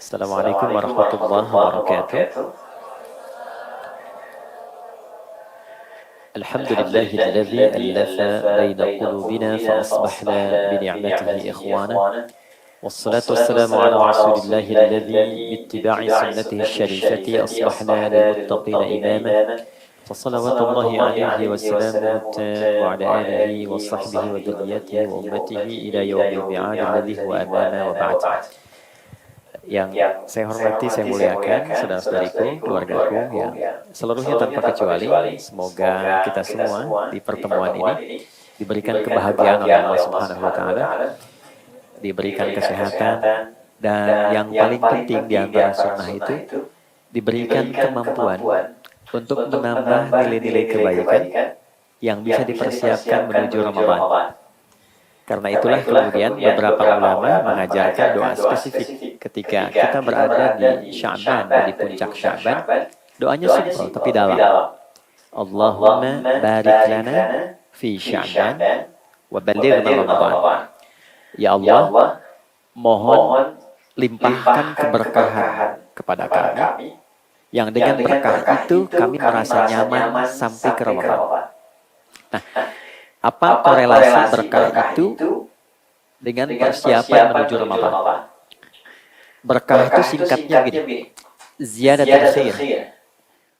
Assalamualaikum warahmatullahi wabarakatuh. Alhamdulillahilladzi allafa baina qulubina fa asbahna bi ni'matihi ikhwana. Wassalatu wassalamu ala rasulillahilladzi bittiba'i sunnatihi syarifati asbahna lil muttaqina imama. Fassalawatullahi alaihi wasallamu wa ala alihi wa sahbihi wa dhurriyyatihi wa ummatihi ila yaumil mi'ad alladzi huwa amana wa ba'd. Yang saya hormati, saya muliakan saudara-saudariku, keluargaku yang seluruhnya tanpa kecuali, semoga kita semua di pertemuan ini diberikan kebahagiaan oleh Allah Subhanahu wa taala, diberikan kesehatan, dan yang paling penting di antara sunnah itu diberikan kemampuan untuk menambah nilai-nilai kebaikan yang bisa dipersiapkan menuju Ramadan. Karena itulah kemudian beberapa ulama mengajarkan doa spesifik ketika kita berada di Sya'ban, di puncak Sya'ban. Doanya simpel tapi dalam. Allahumma barik lana fi Sya'ban wa balighna Ramadan. Ya Allah, mohon limpahkan keberkahan kepada kami, yang dengan berkah itu kami merasa nyaman sampai ke Ramadan. Nah, apa korelasi berkah itu dengan persiapan menuju Ramadan? Berkah itu singkatnya gini, ziyadatul khair,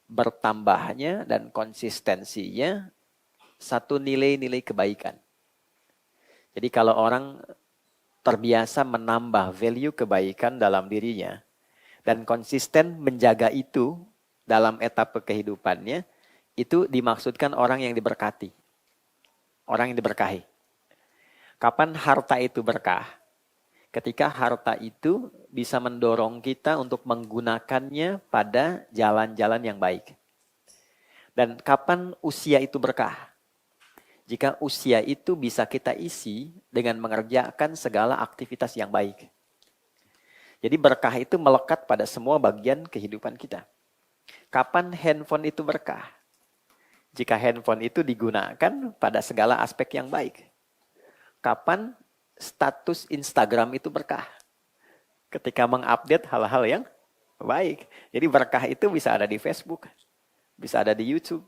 bertambahnya dan konsistensinya satu nilai-nilai kebaikan. Jadi kalau orang terbiasa menambah value kebaikan dalam dirinya dan konsisten menjaga itu dalam etapa kehidupannya, itu dimaksudkan orang yang diberkati. Orang yang diberkahi. Kapan harta itu berkah? Ketika harta itu bisa mendorong kita untuk menggunakannya pada jalan-jalan yang baik. Dan kapan usia itu berkah? Jika usia itu bisa kita isi dengan mengerjakan segala aktivitas yang baik. Jadi berkah itu melekat pada semua bagian kehidupan kita. Kapan handphone itu berkah? Jika handphone itu digunakan pada segala aspek yang baik. Kapan status Instagram itu berkah? Ketika mengupdate hal-hal yang baik. Jadi berkah itu bisa ada di Facebook, bisa ada di YouTube,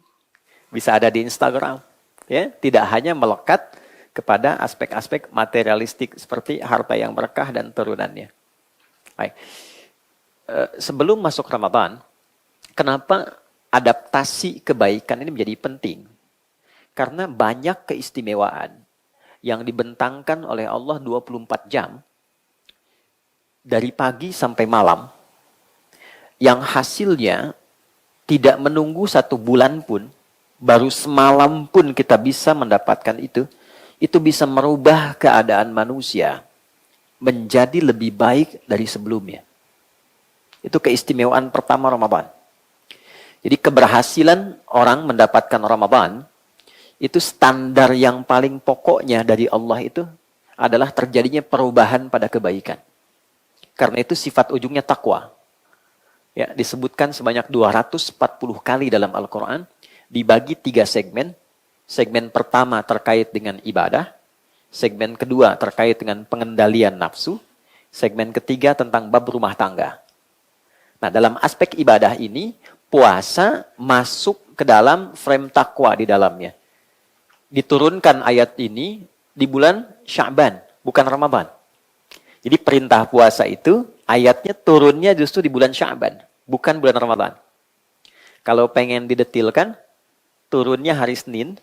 bisa ada di Instagram. Ya, tidak hanya melekat kepada aspek-aspek materialistik seperti harta yang berkah dan turunannya. Baik. Sebelum masuk Ramadan, kenapa adaptasi kebaikan ini menjadi penting? Karena banyak keistimewaan yang dibentangkan oleh Allah 24 jam dari pagi sampai malam, yang hasilnya tidak menunggu 1 bulan pun, baru semalam pun kita bisa mendapatkan itu bisa merubah keadaan manusia menjadi lebih baik dari sebelumnya. Itu keistimewaan pertama Ramadan. Jadi keberhasilan orang mendapatkan Ramadan, itu standar yang paling pokoknya dari Allah itu adalah terjadinya perubahan pada kebaikan. Karena itu sifat ujungnya takwa. Ya, disebutkan sebanyak 240 kali dalam Al-Quran, dibagi 3 segmen. Segmen pertama terkait dengan ibadah, segmen kedua terkait dengan pengendalian nafsu, segmen ketiga tentang bab rumah tangga. Nah, dalam aspek ibadah ini, puasa masuk ke dalam frame takwa di dalamnya. Diturunkan ayat ini di bulan Sya'ban, bukan Ramadan. Jadi perintah puasa itu ayatnya turunnya justru di bulan Sya'ban, bukan bulan Ramadan. Kalau pengen didetilkan, turunnya hari Senin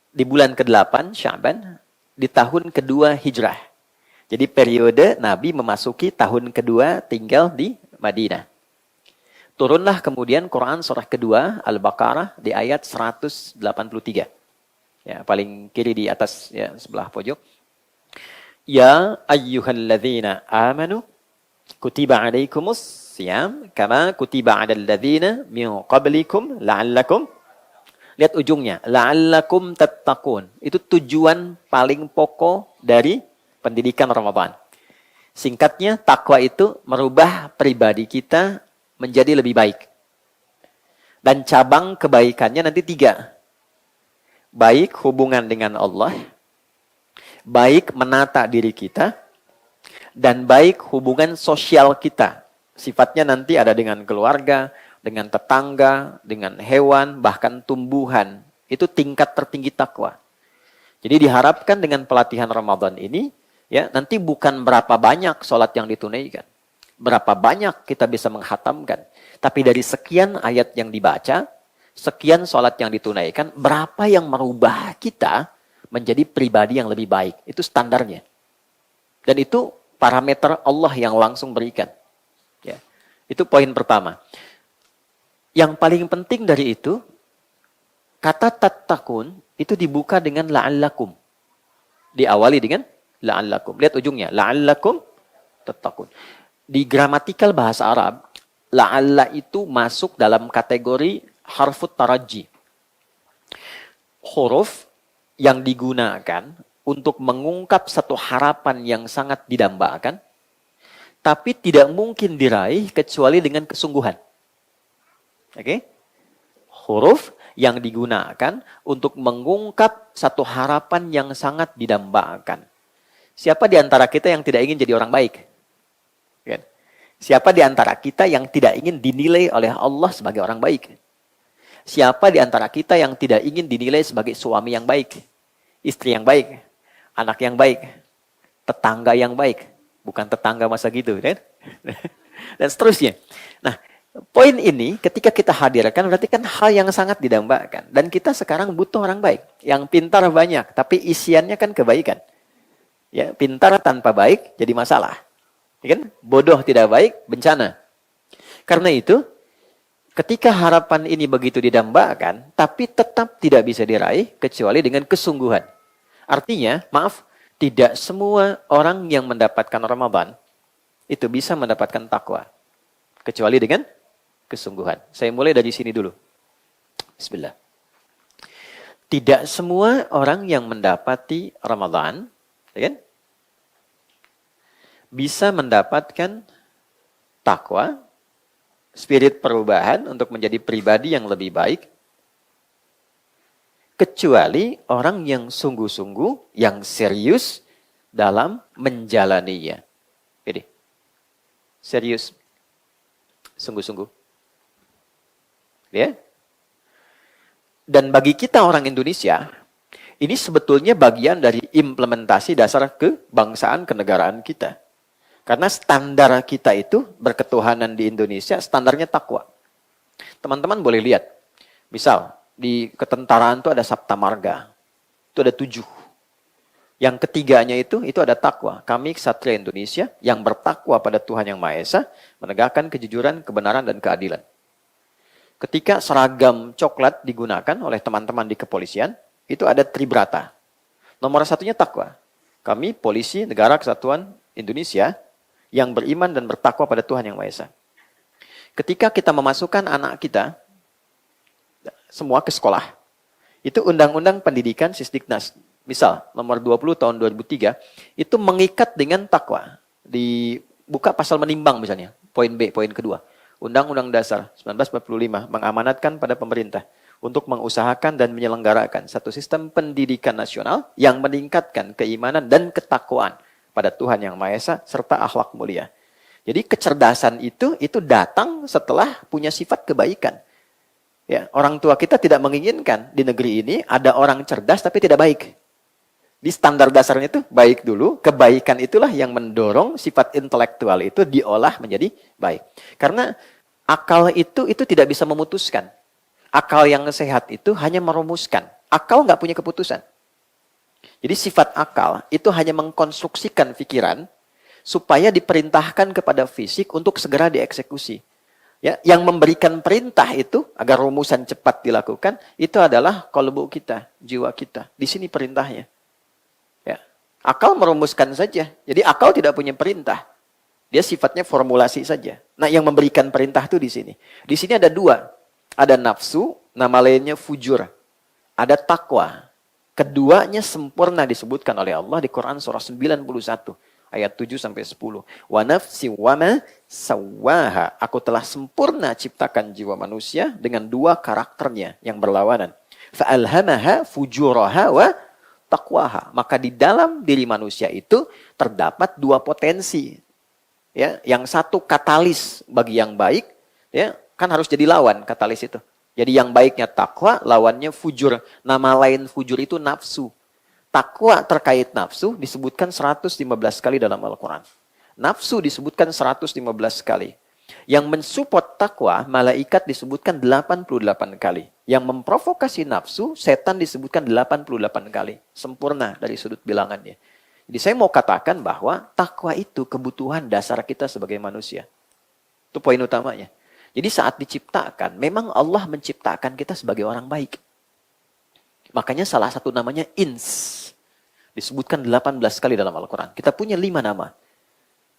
di bulan ke-8 Sya'ban di tahun kedua Hijrah. Jadi periode Nabi memasuki tahun kedua tinggal di Madinah. Turunlah kemudian Quran surah kedua Al-Baqarah di ayat 183. Ya, paling kiri di atas ya, sebelah pojok. Ya ayyuhalladzina amanu kutiba alaikumus siyam kama kutiba alal ladzina min qablikum la'allakum. Lihat ujungnya, la'allakum tattaqun. Itu tujuan paling pokok dari pendidikan Ramadan. Singkatnya, takwa itu merubah pribadi kita menjadi lebih baik. Dan cabang kebaikannya nanti 3. Baik hubungan dengan Allah, baik menata diri kita, dan baik hubungan sosial kita. Sifatnya nanti ada dengan keluarga, dengan tetangga, dengan hewan, bahkan tumbuhan. Itu tingkat tertinggi takwa. Jadi diharapkan dengan pelatihan Ramadan ini, ya nanti bukan berapa banyak sholat yang ditunaikan. Berapa banyak kita bisa menghatamkan. Tapi dari sekian ayat yang dibaca, sekian sholat yang ditunaikan, berapa yang merubah kita menjadi pribadi yang lebih baik. Itu standarnya. Dan itu parameter Allah yang langsung berikan. Ya. Itu poin pertama. Yang paling penting dari itu, kata tattaqun itu dibuka dengan la'allakum. Diawali dengan la'allakum. Lihat ujungnya. La'allakum tattaqun. Di gramatikal bahasa Arab, la'alla itu masuk dalam kategori harfut taraji. Huruf yang digunakan untuk mengungkap satu harapan yang sangat didambakan, tapi tidak mungkin diraih kecuali dengan kesungguhan. Oke? Huruf yang digunakan untuk mengungkap satu harapan yang sangat didambakan. Siapa di antara kita yang tidak ingin jadi orang baik? Kan? Siapa di antara kita yang tidak ingin dinilai oleh Allah sebagai orang baik? Siapa di antara kita yang tidak ingin dinilai sebagai suami yang baik, istri yang baik, anak yang baik, tetangga yang baik, bukan tetangga masa gitu, kan? Dan seterusnya. Nah, poin ini ketika kita hadirkan berarti kan hal yang sangat didambakan. Dan kita sekarang butuh orang baik, yang pintar banyak, tapi isiannya kan kebaikan. Ya, pintar tanpa baik jadi masalah. Ya kan? Bodoh tidak baik, bencana. Karena itu, ketika harapan ini begitu didambakan, tapi tetap tidak bisa diraih kecuali dengan kesungguhan. Artinya, maaf, tidak semua orang yang mendapatkan Ramadan itu bisa mendapatkan takwa. Kecuali dengan kesungguhan. Saya mulai dari sini dulu. Bismillah. Tidak semua orang yang mendapati Ramadan, ya kan, bisa mendapatkan takwa, spirit perubahan untuk menjadi pribadi yang lebih baik, kecuali orang yang sungguh-sungguh, yang serius dalam menjalaninya. Jadi, serius, sungguh-sungguh. Ya. Dan bagi kita orang Indonesia, ini sebetulnya bagian dari implementasi dasar kebangsaan kenegaraan kita. Karena standar kita itu berketuhanan di Indonesia, standarnya takwa. Teman-teman boleh lihat. Misal, di ketentaraan itu ada Sabta Marga. Itu ada 7. Yang ketiganya itu ada takwa. Kami Ksatria Indonesia yang bertakwa pada Tuhan Yang Maha Esa, menegakkan kejujuran, kebenaran, dan keadilan. Ketika seragam coklat digunakan oleh teman-teman di kepolisian, itu ada tribrata. Nomor 1-nya takwa. Kami Polisi Negara Kesatuan Indonesia yang beriman dan bertakwa pada Tuhan Yang Maha Esa. Ketika kita memasukkan anak kita semua ke sekolah, itu Undang-Undang Pendidikan Sisdiknas, misal nomor 20 tahun 2003, itu mengikat dengan takwa. Dibuka pasal menimbang misalnya, poin B, poin kedua. Undang-Undang Dasar 1945 mengamanatkan pada pemerintah untuk mengusahakan dan menyelenggarakan satu sistem pendidikan nasional yang meningkatkan keimanan dan ketakwaan pada Tuhan Yang Maha Esa serta akhlak mulia. Jadi kecerdasan itu datang setelah punya sifat kebaikan. Ya, orang tua kita tidak menginginkan di negeri ini ada orang cerdas tapi tidak baik. Di standar dasarnya itu baik dulu, kebaikan itulah yang mendorong sifat intelektual itu diolah menjadi baik. Karena akal itu tidak bisa memutuskan. Akal yang sehat itu hanya merumuskan. Akal nggak punya keputusan. Jadi sifat akal itu hanya mengkonstruksikan pikiran supaya diperintahkan kepada fisik untuk segera dieksekusi. Ya, yang memberikan perintah itu agar rumusan cepat dilakukan itu adalah qalbu kita, jiwa kita. Di sini perintahnya. Ya. Akal merumuskan saja. Jadi akal tidak punya perintah. Dia sifatnya formulasi saja. Nah, yang memberikan perintah itu di sini. Di sini ada 2. Ada nafsu, nama lainnya fujur. Ada takwa. Keduanya sempurna disebutkan oleh Allah di Quran surah 91 ayat 7 sampai 10. Wa nafsi wa ma sawwaha. Aku telah sempurna ciptakan jiwa manusia dengan 2 karakternya yang berlawanan. Fa alhamaha fujuraha wa taqwaha. Maka di dalam diri manusia itu terdapat dua potensi. Ya, yang satu katalis bagi yang baik, ya, kan harus jadi lawan katalis itu. Jadi yang baiknya takwa, lawannya fujur. Nama lain fujur itu nafsu. Takwa terkait nafsu disebutkan 115 kali dalam Al-Quran. Nafsu disebutkan 115 kali. Yang mensupport takwa, malaikat disebutkan 88 kali. Yang memprovokasi nafsu, setan disebutkan 88 kali. Sempurna dari sudut bilangannya. Jadi saya mau katakan bahwa takwa itu kebutuhan dasar kita sebagai manusia. Itu poin utamanya. Jadi saat diciptakan, memang Allah menciptakan kita sebagai orang baik. Makanya salah satu namanya ins. Disebutkan 18 kali dalam Al-Quran. Kita punya 5 nama.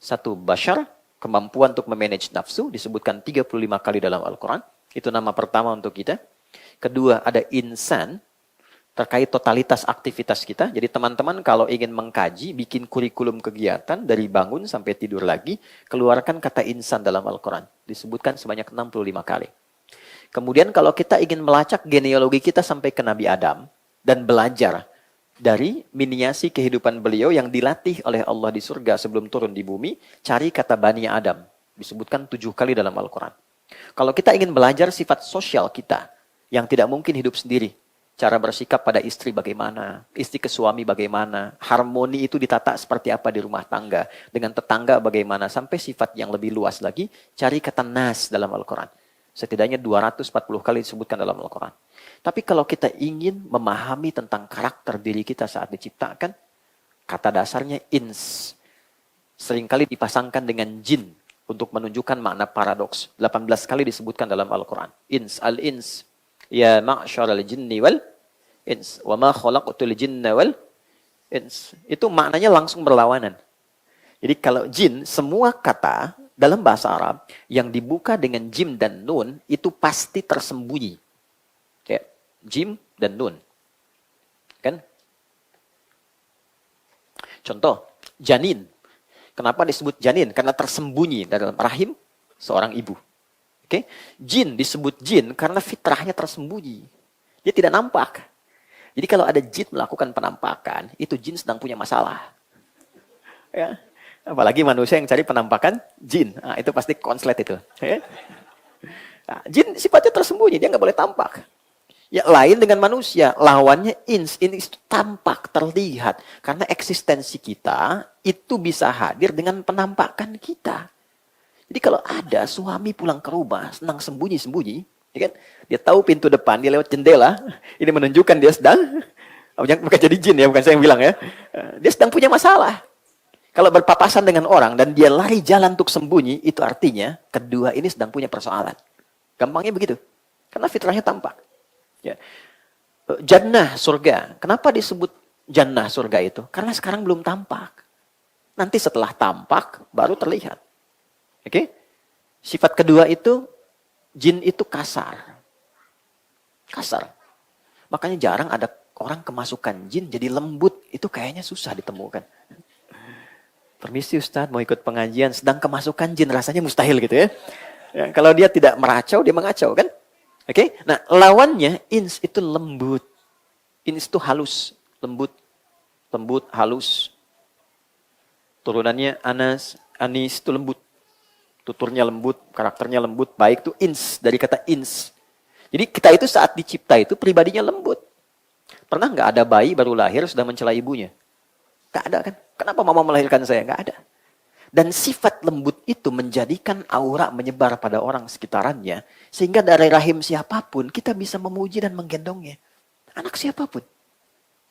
Satu, bashar, kemampuan untuk memanage nafsu, disebutkan 35 kali dalam Al-Quran. Itu nama pertama untuk kita. Kedua, ada insan, terkait totalitas aktivitas kita. Jadi teman-teman kalau ingin mengkaji, bikin kurikulum kegiatan, dari bangun sampai tidur lagi, keluarkan kata insan dalam Al-Quran. Disebutkan sebanyak 65 kali. Kemudian kalau kita ingin melacak genealogi kita sampai ke Nabi Adam, dan belajar dari miniasi kehidupan beliau yang dilatih oleh Allah di surga sebelum turun di bumi, cari kata Bani Adam. Disebutkan 7 kali dalam Al-Quran. Kalau kita ingin belajar sifat sosial kita, yang tidak mungkin hidup sendiri, cara bersikap pada istri bagaimana, istri ke suami bagaimana, harmoni itu ditata seperti apa di rumah tangga, dengan tetangga bagaimana, sampai sifat yang lebih luas lagi, cari kata nas dalam Al-Quran. Setidaknya 240 kali disebutkan dalam Al-Quran. Tapi kalau kita ingin memahami tentang karakter diri kita saat diciptakan, kata dasarnya ins. Seringkali dipasangkan dengan jin untuk menunjukkan makna paradoks. 18 kali disebutkan dalam Al-Quran. Ins, al-ins. Ya ma'syaral jinni wal ins. Wa ma khalaqtul jinna wal ins. Itu maknanya langsung berlawanan. Jadi kalau jin, semua kata dalam bahasa Arab yang dibuka dengan jim dan nun itu pasti tersembunyi. Ya, jim dan nun. Kan? Contoh, janin. Kenapa disebut janin? Karena tersembunyi dalam rahim seorang ibu. Oke? Jin disebut jin karena fitrahnya tersembunyi. Dia tidak nampak. Jadi kalau ada jin melakukan penampakan, itu jin sedang punya masalah. Ya. Apalagi manusia yang cari penampakan jin. Nah, itu pasti konslet itu. Ya. Nah, jin sifatnya tersembunyi, dia nggak boleh tampak. Ya, lain dengan manusia, lawannya ins. Ini tampak, terlihat. Karena eksistensi kita itu bisa hadir dengan penampakan kita. Jadi kalau ada suami pulang ke rumah, senang sembunyi-sembunyi, ya kan? Dia tahu pintu depan, dia lewat jendela, ini menunjukkan dia sedang, bukan jadi jin ya, bukan saya yang bilang ya. Dia sedang punya masalah. Kalau berpapasan dengan orang dan dia lari jalan untuk sembunyi, itu artinya kedua ini sedang punya persoalan. Gampangnya begitu. Karena fitrahnya tampak. Ya. Jannah surga. Kenapa disebut jannah surga itu? Karena sekarang belum tampak. Nanti setelah tampak baru terlihat. Oke? Sifat kedua itu jin itu kasar. Kasar. Makanya jarang ada orang kemasukan jin jadi lembut. Itu kayaknya susah ditemukan. Permisi Ustadz, mau ikut pengajian, sedang kemasukan jin, rasanya mustahil gitu ya. Ya, kalau dia tidak meracau, dia mengacau kan? Oke, nah lawannya ins itu lembut. Ins itu halus, lembut, halus. Turunannya Anas, Anis itu lembut. Tuturnya lembut, karakternya lembut, baik itu ins, dari kata ins. Jadi kita itu saat dicipta itu pribadinya lembut. Pernah nggak ada bayi baru lahir sudah mencela ibunya? Nggak ada kan? Kenapa mama melahirkan saya? Nggak ada. Dan sifat lembut itu menjadikan aura menyebar pada orang sekitarannya. Sehingga dari rahim siapapun kita bisa memuji dan menggendongnya. Anak siapapun.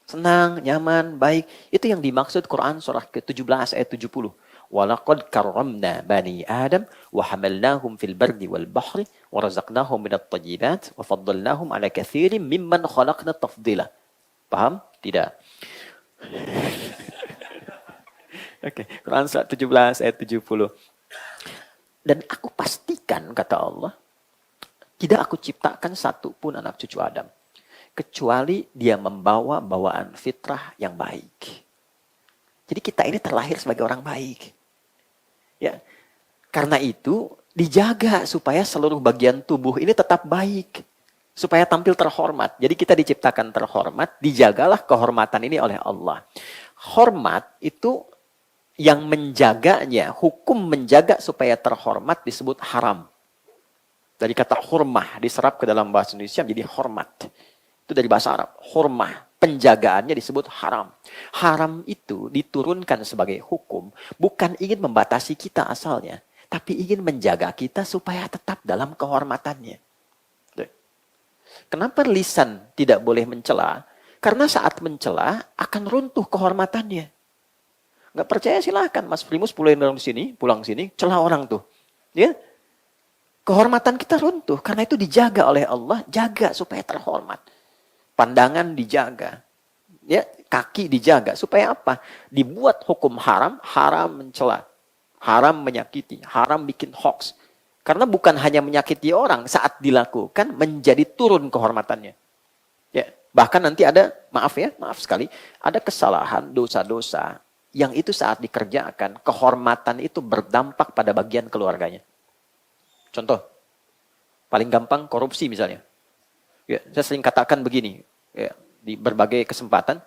Senang, nyaman, baik. Itu yang dimaksud Quran surah ke-17 ayat 70. وَلَقَدْ كَرَّمْنَا بَنِي آدَمْ وَحَمَلْنَاهُمْ فِي الْبَرِّ وَالْبَحْرِ وَرَزَقْنَاهُمْ مِنَ الطَّيِّبَاتِ وَفَضَّلْنَاهُمْ عَلَى كَثِيرٍ مِمَّنْ خَلَقْنَا تَفْضِيلًا. Paham? Tidak. Oke, Quran surat 17 ayat 70. Dan aku pastikan, kata Allah, tidak aku ciptakan satu pun anak cucu Adam. Kecuali dia membawa bawaan fitrah yang baik. Jadi kita ini terlahir sebagai orang baik. Ya, karena itu dijaga supaya seluruh bagian tubuh ini tetap baik. Supaya tampil terhormat. Jadi kita diciptakan terhormat, dijagalah kehormatan ini oleh Allah. Hormat itu Yang menjaganya, hukum menjaga supaya terhormat disebut haram. Dari kata hurmah, diserap ke dalam bahasa Indonesia menjadi hormat. Itu dari bahasa Arab. Hurmah, penjagaannya disebut haram. Haram itu diturunkan sebagai hukum, bukan ingin membatasi kita asalnya, tapi ingin menjaga kita supaya tetap dalam kehormatannya. Kenapa lisan tidak boleh mencela? Karena saat mencela akan runtuh kehormatannya. Nggak percaya silahkan Mas Primus pulang sini, celah orang tuh. Ya, kehormatan kita runtuh karena itu dijaga oleh Allah, jaga supaya terhormat. Pandangan dijaga, ya, kaki dijaga supaya apa? Dibuat hukum haram, haram mencela, haram menyakiti, haram bikin hoax. Karena bukan hanya menyakiti orang, saat dilakukan menjadi turun kehormatannya. Ya, bahkan nanti ada, maaf sekali, ada kesalahan, dosa-dosa yang itu saat dikerjakan, kehormatan itu berdampak pada bagian keluarganya. Contoh, paling gampang korupsi misalnya. Ya, saya sering katakan begini, ya, di berbagai kesempatan,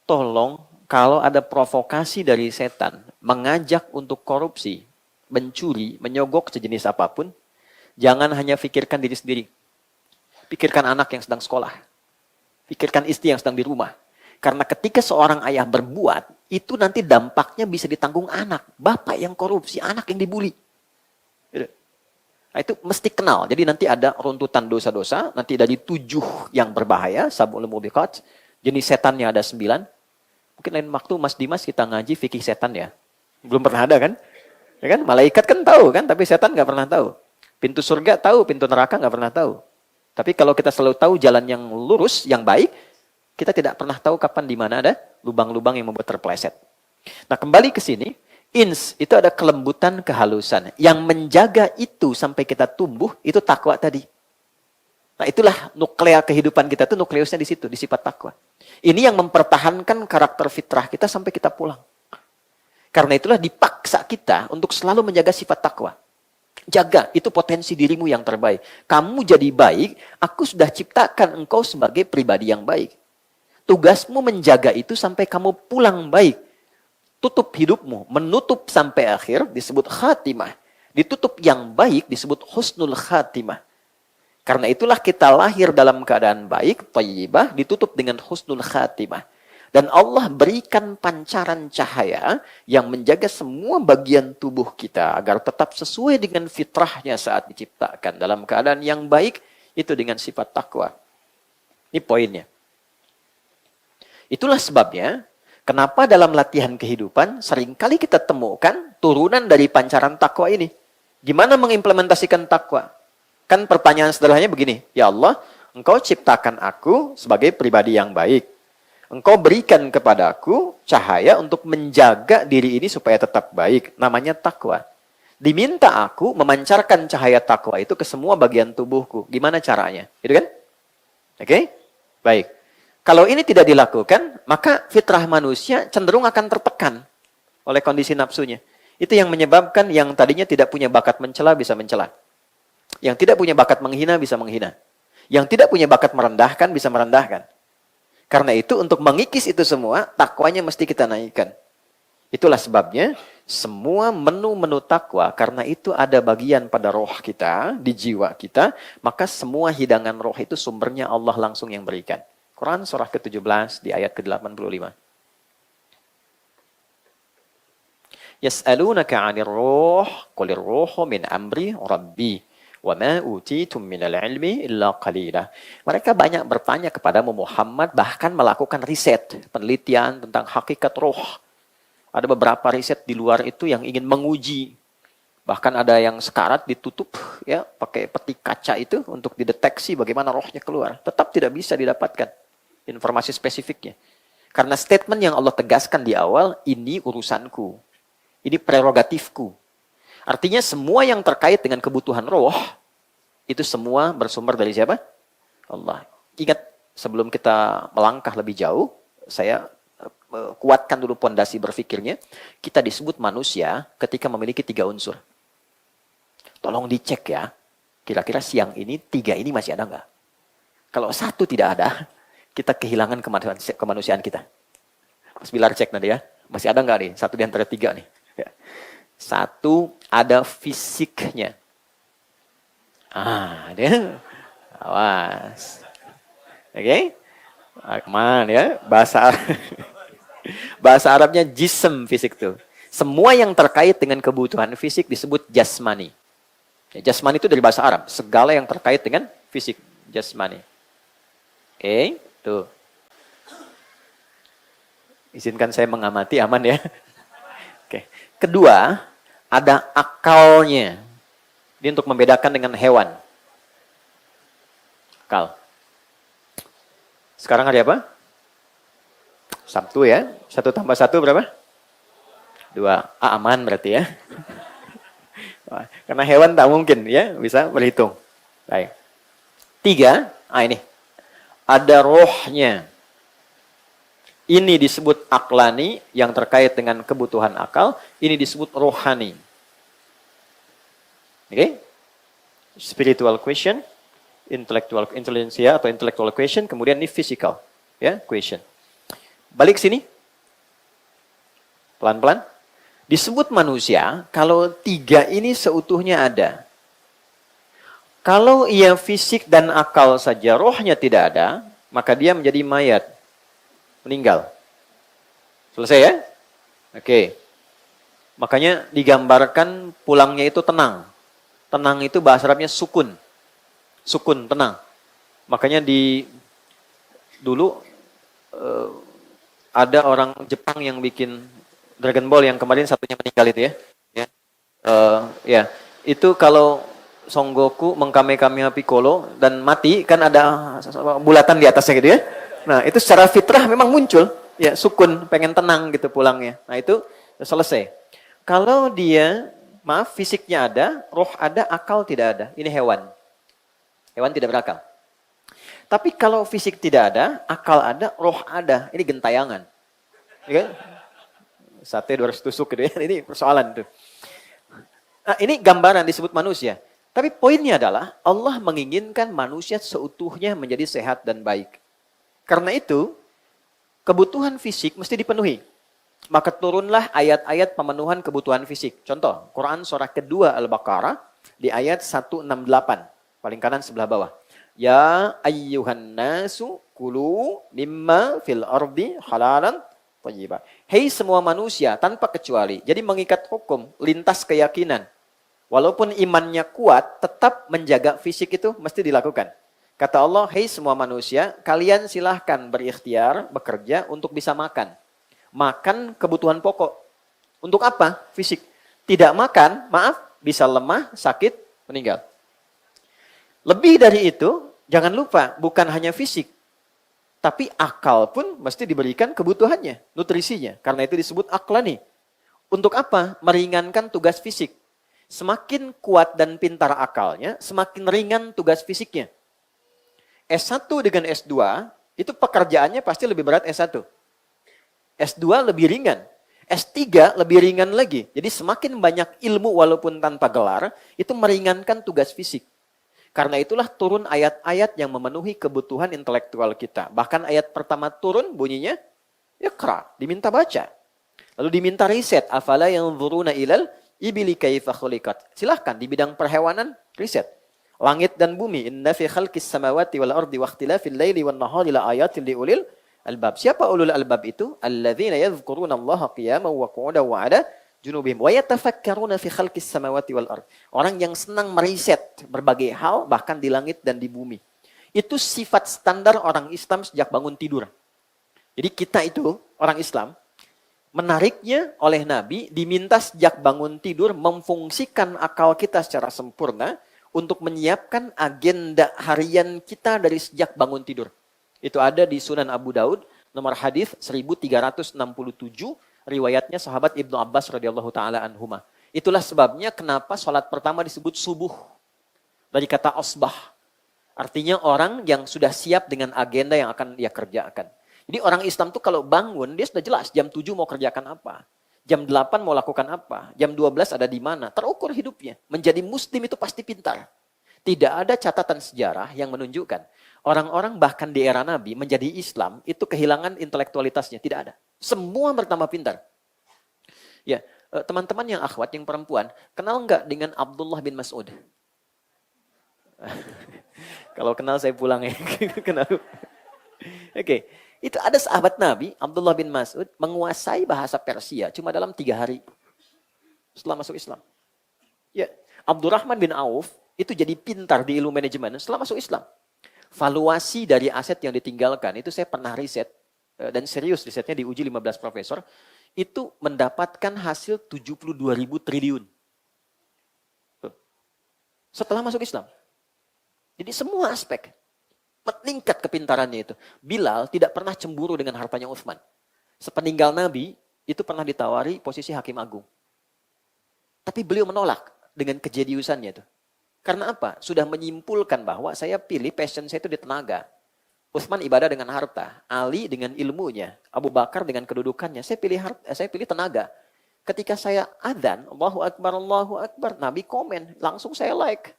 tolong kalau ada provokasi dari setan, mengajak untuk korupsi, mencuri, menyogok sejenis apapun, jangan hanya pikirkan diri sendiri. Pikirkan anak yang sedang sekolah. Pikirkan istri yang sedang di rumah. Karena ketika seorang ayah berbuat, itu nanti dampaknya bisa ditanggung anak. Bapak yang korupsi, anak yang dibully. Nah, itu mesti kenal. Jadi nanti ada runtutan dosa-dosa. Nanti dari 7 yang berbahaya, sab'ul mubiqat. Jenis setannya ada 9. Mungkin lain waktu Mas Dimas kita ngaji fikih setan ya. Belum pernah ada kan? Ya kan? Malaikat kan tahu kan, tapi setan nggak pernah tahu. Pintu surga tahu, pintu neraka nggak pernah tahu. Tapi kalau kita selalu tahu jalan yang lurus, yang baik, kita tidak pernah tahu kapan di mana ada lubang-lubang yang membuat terpeleset. Nah, kembali ke sini, ins itu ada kelembutan, kehalusan. Yang menjaga itu sampai kita tumbuh itu takwa tadi. Nah, itulah nuklea kehidupan kita itu, nukleusnya di situ, di sifat takwa. Ini yang mempertahankan karakter fitrah kita sampai kita pulang. Karena itulah dipaksa kita untuk selalu menjaga sifat takwa. Jaga, itu potensi dirimu yang terbaik. Kamu jadi baik, aku sudah ciptakan engkau sebagai pribadi yang baik. Tugasmu menjaga itu sampai kamu pulang baik. Tutup hidupmu, menutup sampai akhir disebut khatimah. Ditutup yang baik disebut husnul khatimah. Karena itulah kita lahir dalam keadaan baik, thayyibah, ditutup dengan husnul khatimah. Dan Allah berikan pancaran cahaya yang menjaga semua bagian tubuh kita agar tetap sesuai dengan fitrahnya saat diciptakan. Dalam keadaan yang baik, itu dengan sifat takwa. Ini poinnya. Itulah sebabnya, kenapa dalam latihan kehidupan seringkali kita temukan turunan dari pancaran takwa ini. Gimana mengimplementasikan takwa? Kan pertanyaan sederhananya begini, ya Allah, Engkau ciptakan aku sebagai pribadi yang baik. Engkau berikan kepadaku cahaya untuk menjaga diri ini supaya tetap baik. Namanya takwa. Diminta aku memancarkan cahaya takwa itu ke semua bagian tubuhku. Gimana caranya? Gitu kan? Oke? Baik. Kalau ini tidak dilakukan, maka fitrah manusia cenderung akan tertekan oleh kondisi nafsunya. Itu yang menyebabkan yang tadinya tidak punya bakat mencela bisa mencela. Yang tidak punya bakat menghina bisa menghina. Yang tidak punya bakat merendahkan bisa merendahkan. Karena itu untuk mengikis itu semua, takwanya mesti kita naikkan. Itulah sebabnya semua menu-menu takwa, karena itu ada bagian pada roh kita, di jiwa kita, maka semua hidangan roh itu sumbernya Allah langsung yang berikan. Quran surah ke-17 di ayat ke-85. Yas'alunaka 'anir ruh, qulir ruhu min amri rabbi. Wa ma utitum minal ilmi illa qalila. Mereka banyak bertanya kepadamu Muhammad, bahkan melakukan riset, penelitian tentang hakikat roh. Ada beberapa riset di luar itu yang ingin menguji. Bahkan ada yang sekarat ditutup ya pakai peti kaca itu untuk dideteksi bagaimana rohnya keluar. Tetap tidak bisa didapatkan informasi spesifiknya. Karena statement yang Allah tegaskan di awal, ini urusanku. Ini prerogatifku. Artinya semua yang terkait dengan kebutuhan roh, itu semua bersumber dari siapa? Allah. Ingat, sebelum kita melangkah lebih jauh, saya kuatkan dulu pondasi berpikirnya. Kita disebut manusia ketika memiliki 3 unsur. Tolong dicek ya, kira-kira siang ini 3 ini masih ada nggak? Kalau 1 tidak ada, kita kehilangan kemanusiaan kita. Mas Bilar cek nanti ya. Masih ada nggak nih? Satu di antara tiga nih. Ya. Satu, ada fisiknya. Dia. Awas. Oke? Kemana ya? Bahasa Arabnya jism, fisik tuh. Semua yang terkait dengan kebutuhan fisik disebut jasmani. Ya, jasmani itu dari bahasa Arab. Segala yang terkait dengan fisik. Jasmani. Oke, tuh. Izinkan saya mengamati, aman ya. Oke. Kedua, ada akalnya. Ini untuk membedakan dengan hewan. Akal. Sekarang hari apa? Sabtu ya. 1 tambah 1 berapa? 2. Aman berarti ya. Karena hewan tak mungkin ya bisa berhitung. Baik. 3, ini. Ada rohnya. Ini disebut aklani yang terkait dengan kebutuhan akal. Ini disebut rohani. Oke? Spiritual question, intellectual intelligentsia atau intellectual question, kemudian ini physical ya, question. Balik sini. Pelan-pelan. Disebut manusia kalau 3 ini seutuhnya ada. Kalau ia fisik dan akal saja, rohnya tidak ada, maka dia menjadi mayat. Meninggal. Selesai ya? Oke. Makanya digambarkan pulangnya itu tenang. Tenang itu bahasa Arabnya sukun. Sukun, tenang. Makanya dulu ada orang Jepang yang bikin Dragon Ball yang kemarin satunya meninggal itu ya. Ya. Itu kalau Son Goku mengkamehameha Piccolo dan mati kan ada bulatan di atasnya gitu ya. Nah, itu secara fitrah memang muncul ya, sukun, pengen tenang gitu pulangnya. Nah, itu selesai. Kalau dia fisiknya ada, roh ada, akal tidak ada. Ini hewan. Hewan tidak berakal. Tapi kalau fisik tidak ada, akal ada, roh ada. Ini gentayangan. Ya kan? Sate 200 tusuk gitu ya. Ini persoalan tuh. Nah, ini gambaran disebut manusia. Tapi poinnya adalah Allah menginginkan manusia seutuhnya menjadi sehat dan baik. Karena itu, kebutuhan fisik mesti dipenuhi. Maka turunlah ayat-ayat pemenuhan kebutuhan fisik. Contoh, Quran surah kedua Al-Baqarah di ayat 168. Paling kanan sebelah bawah. Ya ayyuhan nasu kulu mimma fil ardi halalan thayyiba. Hei semua manusia tanpa kecuali. Jadi mengikat hukum, lintas keyakinan. Walaupun imannya kuat, tetap menjaga fisik itu mesti dilakukan. Kata Allah, hei semua manusia, kalian silahkan berikhtiar, bekerja untuk bisa makan. Makan kebutuhan pokok. Untuk apa? Fisik. Tidak makan, maaf, bisa lemah, sakit, meninggal. Lebih dari itu, jangan lupa, bukan hanya fisik. Tapi akal pun mesti diberikan kebutuhannya, nutrisinya. Karena itu disebut aklani. Untuk apa? Meringankan tugas fisik. Semakin kuat dan pintar akalnya, semakin ringan tugas fisiknya. S1 dengan S2, itu pekerjaannya pasti lebih berat S1. S2 lebih ringan. S3 lebih ringan lagi. Jadi semakin banyak ilmu walaupun tanpa gelar, itu meringankan tugas fisik. Karena itulah turun ayat-ayat yang memenuhi kebutuhan intelektual kita. Bahkan ayat pertama turun bunyinya, Iqra, diminta baca. Lalu diminta riset, afala yanzuruna ilal ibili kaifa khuliqat. Silahkan di bidang perhewanan, riset. Langit dan bumi, inna fi khalqis samawati wal ardi wa ikhtilafil laili wan nahari la ayatin liulil albab. Siapa ulul albab itu? Alladzina yadhkuruna Allaha qiyaman wa qu'udan wa 'ala junubihim wa yatafakkaruna fi khalqis samawati wal ard. Orang yang senang meriset berbagai hal bahkan di langit dan di bumi. Itu sifat standar orang Islam sejak bangun tidur. Jadi kita itu orang Islam menariknya oleh Nabi diminta sejak bangun tidur memfungsikan akal kita secara sempurna untuk menyiapkan agenda harian kita dari sejak bangun tidur. Itu ada di Sunan Abu Daud nomor hadis 1367. Riwayatnya sahabat Ibnu Abbas radhiyallahu taala anhuma. Itulah sebabnya kenapa sholat pertama disebut subuh. Dari kata asbah. Artinya orang yang sudah siap dengan agenda yang akan dia kerjakan. Jadi orang Islam tuh kalau bangun, dia sudah jelas jam 7 mau kerjakan apa. Jam 8 mau lakukan apa. Jam 12 ada di mana. Terukur hidupnya. Menjadi muslim itu pasti pintar. Tidak ada catatan sejarah yang menunjukkan. Orang-orang bahkan di era Nabi menjadi Islam itu kehilangan intelektualitasnya. Tidak ada. Semua pertama pintar. Ya, teman-teman yang akhwat, yang perempuan, kenal nggak dengan Abdullah bin Mas'ud? Kalau kenal saya pulang ya. Kenal. Oke, itu ada sahabat Nabi, Abdullah bin Mas'ud, menguasai bahasa Persia cuma dalam 3 hari setelah masuk Islam. Ya, Abdurrahman bin Auf itu jadi pintar di ilmu manajemen setelah masuk Islam. Valuasi dari aset yang ditinggalkan, itu saya pernah riset, dan serius risetnya diuji 15 profesor, itu mendapatkan hasil 72.000 triliun. Setelah masuk Islam. Jadi semua aspek meningkat kepintarannya itu. Bilal tidak pernah cemburu dengan hartanya Utsman. Sepeninggal Nabi, itu pernah ditawari posisi hakim agung. Tapi beliau menolak dengan kejeniusannya itu. Karena apa? Sudah menyimpulkan bahwa saya pilih passion saya itu di tenaga. Utsman ibadah dengan harta, Ali dengan ilmunya, Abu Bakar dengan kedudukannya. Saya pilih tenaga. Ketika saya adzan, Allahu Akbar, Nabi komen, langsung saya like.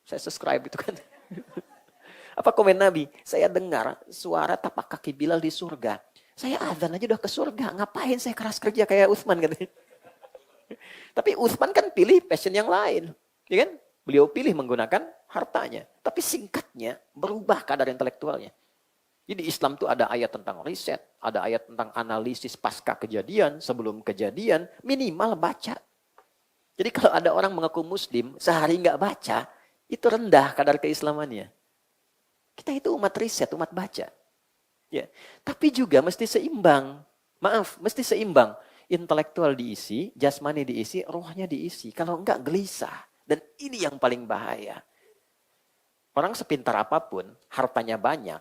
Saya subscribe itu kan. Apa komen Nabi? Saya dengar suara tapak kaki Bilal di surga. Saya adzan aja udah ke surga. Ngapain saya keras kerja kayak Utsman katanya. Tapi Utsman kan pilih passion yang lain. Ya kan? Beliau pilih menggunakan hartanya. Tapi singkatnya berubah kadar intelektualnya. Jadi Islam itu ada ayat tentang riset. Ada ayat tentang analisis pasca kejadian. Sebelum kejadian. Minimal baca. Jadi kalau ada orang mengaku muslim. Sehari nggak baca. Itu rendah kadar keislamannya. Kita itu umat riset, umat baca. Ya. Tapi juga mesti seimbang. Maaf, mesti seimbang. Intelektual diisi, jasmani diisi, rohnya diisi. Kalau enggak gelisah. Dan ini yang paling bahaya. Orang sepintar apapun, hartanya banyak,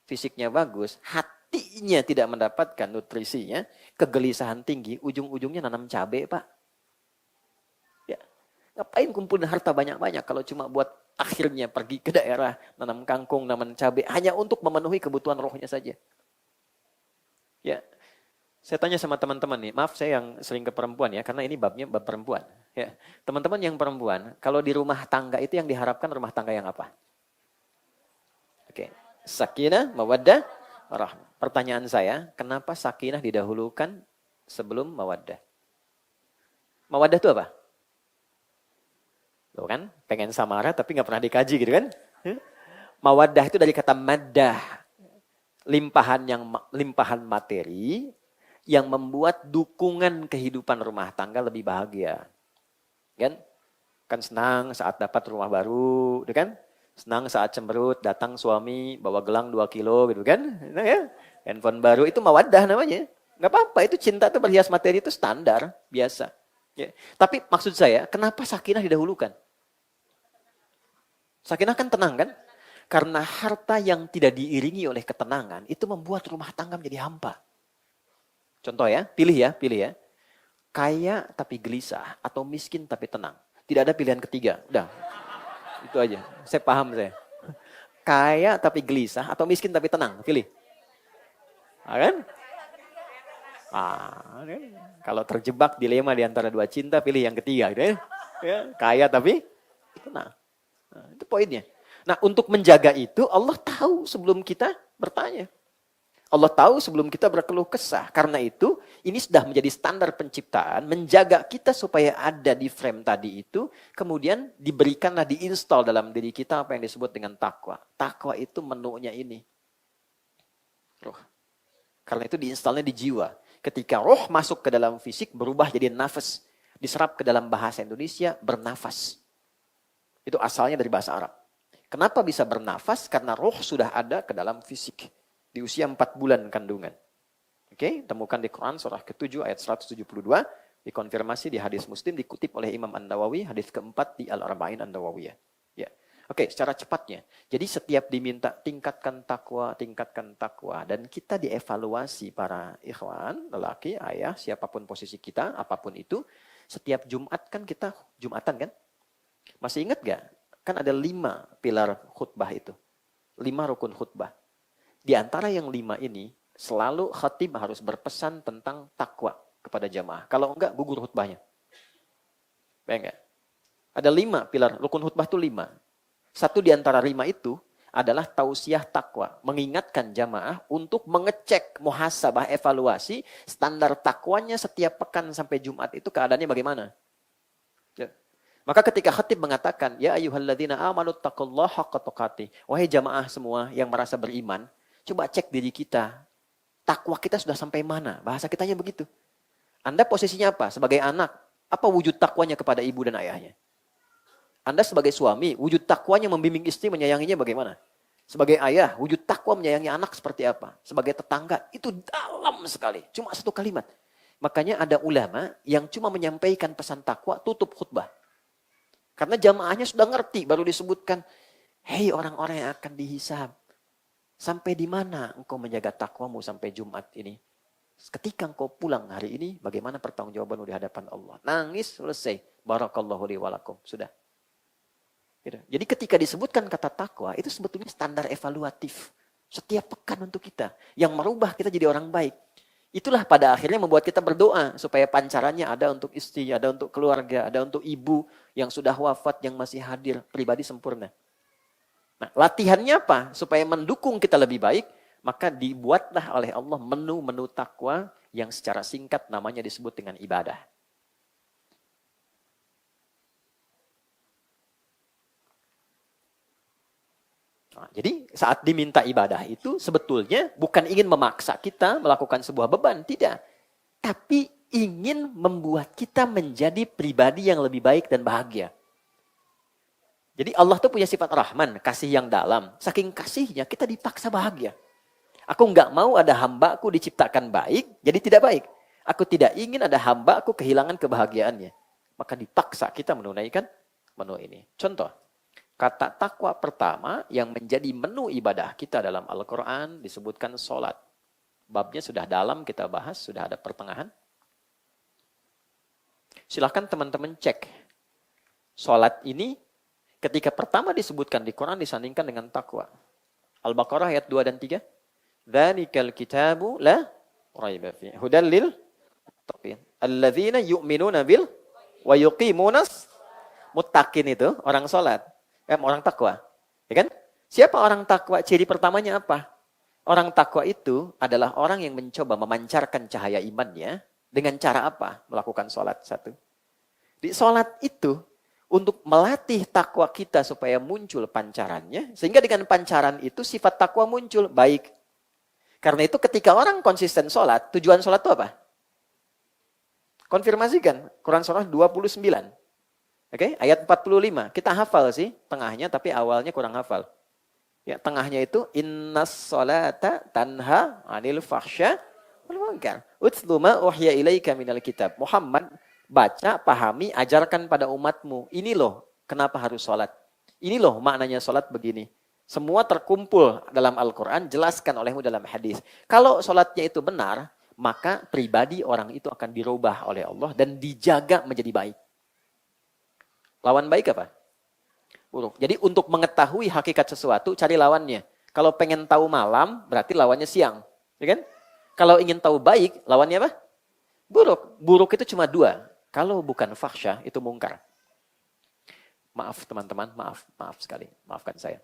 fisiknya bagus, hatinya tidak mendapatkan nutrisinya, kegelisahan tinggi, ujung-ujungnya nanam cabai, Pak. Ya. Ngapain kumpulin harta banyak-banyak kalau cuma buat akhirnya pergi ke daerah, nanam kangkung, nanam cabai, hanya untuk memenuhi kebutuhan rohnya saja. Ya, saya tanya sama teman-teman nih, maaf saya yang sering ke perempuan ya, karena ini babnya bab perempuan. Ya, teman-teman yang perempuan, kalau di rumah tangga itu yang diharapkan rumah tangga yang apa? Oke, sakinah, mawaddah, rahmah. Pertanyaan saya, kenapa sakinah didahulukan sebelum mawaddah? Mawaddah itu apa? Loh kan, pengen samara tapi nggak pernah dikaji gitu kan? Mawaddah itu dari kata maddah, limpahan materi yang membuat dukungan kehidupan rumah tangga lebih bahagia. Kan senang saat dapat rumah baru, gitu kan? Senang saat cemberut datang suami bawa gelang 2 kilo gitu kan? Nah, ya. Handphone baru itu mawaddah namanya. Nggak apa-apa, itu cinta itu berhias materi itu standar, biasa. Ya. Tapi maksud saya, kenapa sakinah didahulukan? Sakinah kan tenang kan? Karena harta yang tidak diiringi oleh ketenangan, itu membuat rumah tangga menjadi hampa. Contoh ya, pilih ya. Kaya tapi gelisah, atau miskin tapi tenang. Tidak ada pilihan ketiga, udah. Itu aja, saya paham saya. Kaya tapi gelisah, atau miskin tapi tenang, pilih. Kan? Kan? Kalau terjebak dilema di antara dua cinta, pilih yang ketiga. Gitu ya. Kaya tapi tenang. Nah, itu poinnya. Nah, untuk menjaga itu, Allah tahu sebelum kita bertanya. Allah tahu sebelum kita berkeluh kesah. Karena itu, ini sudah menjadi standar penciptaan, menjaga kita supaya ada di frame tadi itu, kemudian diberikanlah, diinstal dalam diri kita apa yang disebut dengan takwa. Takwa itu menunya ini. Roh. Karena itu diinstalnya di jiwa. Ketika roh masuk ke dalam fisik, berubah jadi nafas. Diserap ke dalam bahasa Indonesia, bernafas. Itu asalnya dari bahasa Arab. Kenapa bisa bernafas? Karena roh sudah ada ke dalam fisik. Di usia 4 bulan kandungan. Oke, temukan di Quran surah ke-7 ayat 172. Dikonfirmasi di hadis Muslim, dikutip oleh Imam An-Nawawi, hadis keempat di Al-Arba'in An-Nawawiyah. Ya. Oke, secara cepatnya. Jadi setiap diminta tingkatkan takwa. Dan kita dievaluasi para ikhwan, lelaki, ayah, siapapun posisi kita, apapun itu. Setiap Jumat kan kita Jumatan kan? Masih ingat gak? Kan ada 5 pilar khutbah itu. 5 rukun khutbah. Di antara yang 5 ini, selalu khatib harus berpesan tentang takwa kepada jamaah. Kalau enggak, gugur khutbahnya. Bayang gak? Ada 5 pilar, rukun khutbah itu 5. Satu di antara 5 itu adalah tausiah takwa. Mengingatkan jamaah untuk mengecek muhasabah evaluasi standar takwanya setiap pekan sampai Jumat itu keadaannya bagaimana. Ya. Maka ketika khatib mengatakan, ya ayyuhalladzina amanu taqullaha haqqa tuqatih. Wahai jamaah semua yang merasa beriman, coba cek diri kita. Takwa kita sudah sampai mana? Bahasa kitanya begitu. Anda posisinya apa? Sebagai anak, apa wujud takwanya kepada ibu dan ayahnya? Anda sebagai suami, wujud takwanya membimbing istri, menyayanginya bagaimana? Sebagai ayah, wujud takwa menyayangi anak seperti apa? Sebagai tetangga, itu dalam sekali. Cuma satu kalimat. Makanya ada ulama yang cuma menyampaikan pesan takwa, tutup khutbah. Karena jamaahnya sudah ngerti, baru disebutkan, hei orang-orang yang akan dihisab. Sampai di mana engkau menjaga takwamu sampai Jumat ini? Ketika engkau pulang hari ini, bagaimana pertanggungjawabanmu di hadapan Allah? Nangis, selesai. Barakallahu li walakum. Sudah. Gitu. Jadi ketika disebutkan kata takwa, itu sebetulnya standar evaluatif. Setiap pekan untuk kita. Yang merubah kita jadi orang baik. Itulah pada akhirnya membuat kita berdoa. Supaya pancarannya ada untuk istri, ada untuk keluarga, ada untuk ibu yang sudah wafat, yang masih hadir. Pribadi sempurna. Nah, latihannya apa? Supaya mendukung kita lebih baik. Maka dibuatlah oleh Allah menu-menu takwa yang secara singkat namanya disebut dengan ibadah. Nah, jadi saat diminta ibadah itu sebetulnya bukan ingin memaksa kita melakukan sebuah beban, tidak. Tapi ingin membuat kita menjadi pribadi yang lebih baik dan bahagia. Jadi Allah tuh punya sifat Rahman, kasih yang dalam. Saking kasihnya kita dipaksa bahagia. Aku nggak mau ada hambaku diciptakan baik, jadi tidak baik. Aku tidak ingin ada hambaku kehilangan kebahagiaannya. Maka dipaksa kita menunaikan menu ini. Contoh, kata takwa pertama yang menjadi menu ibadah kita dalam Al-Quran disebutkan sholat. Babnya sudah dalam, kita bahas, sudah ada pertengahan. Silahkan teman-teman cek. Sholat ini ketika pertama disebutkan di Quran disandingkan dengan takwa. Al-Baqarah ayat 2 dan 3. Dzalikal kitabu la raiba fihi hudal lil muttaqin alladzina yu'minuna bil wa yuqimunas muttaqin itu orang salat, orang takwa. Ya kan? Siapa orang takwa? Ciri pertamanya apa? Orang takwa itu adalah orang yang mencoba memancarkan cahaya imannya dengan cara apa? Melakukan salat satu. Di salat itu untuk melatih takwa kita supaya muncul pancarannya, sehingga dengan pancaran itu sifat takwa muncul baik. Karena itu ketika orang konsisten sholat, tujuan sholat itu apa? Konfirmasikan, Quran surah 29. Oke, ayat 45. Kita hafal sih tengahnya, tapi awalnya kurang hafal. Ya, tengahnya itu innas sholata tanha 'anil fahsya wal munkar. Utlu ma uhya ilaika minal kitab. Muhammad, baca, pahami, ajarkan pada umatmu. Ini loh kenapa harus sholat. Ini loh maknanya sholat begini. Semua terkumpul dalam Al-Quran, jelaskan olehmu dalam hadis. Kalau sholatnya itu benar, maka pribadi orang itu akan dirubah oleh Allah dan dijaga menjadi baik. Lawan baik apa? Buruk. Jadi untuk mengetahui hakikat sesuatu, cari lawannya. Kalau pengen tahu malam, berarti lawannya siang. Ya kan? Kalau ingin tahu baik, lawannya apa? Buruk. Buruk itu cuma dua. Kalau bukan fahsyah, itu mungkar. Maaf teman-teman, maaf sekali. Maafkan saya.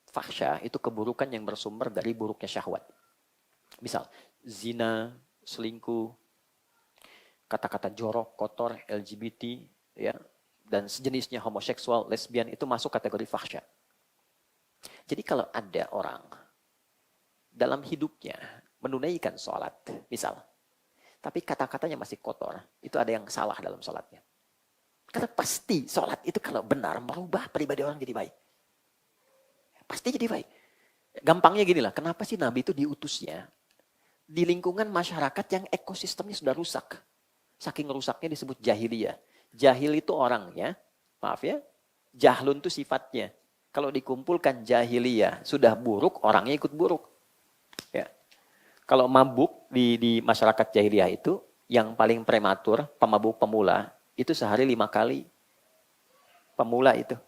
Fahsyah itu keburukan yang bersumber dari buruknya syahwat. Misal, zina, selingkuh, kata-kata jorok, kotor, LGBT, ya, dan sejenisnya homoseksual, lesbian, itu masuk kategori fahsyah. Jadi kalau ada orang dalam hidupnya menunaikan sholat, misal, tapi kata-katanya masih kotor, itu ada yang salah dalam sholatnya. Karena pasti sholat itu kalau benar merubah pribadi orang jadi baik. Pasti jadi baik. Gampangnya gini lah, kenapa sih Nabi itu diutusnya di lingkungan masyarakat yang ekosistemnya sudah rusak. Saking rusaknya disebut jahiliyah. Jahil itu orangnya, maaf ya, jahlun itu sifatnya. Kalau dikumpulkan jahiliyah sudah buruk, orangnya ikut buruk. Ya. Kalau mabuk di masyarakat jahiliyah itu, yang paling prematur, pemabuk pemula, itu sehari 5 kali. Pemula itu.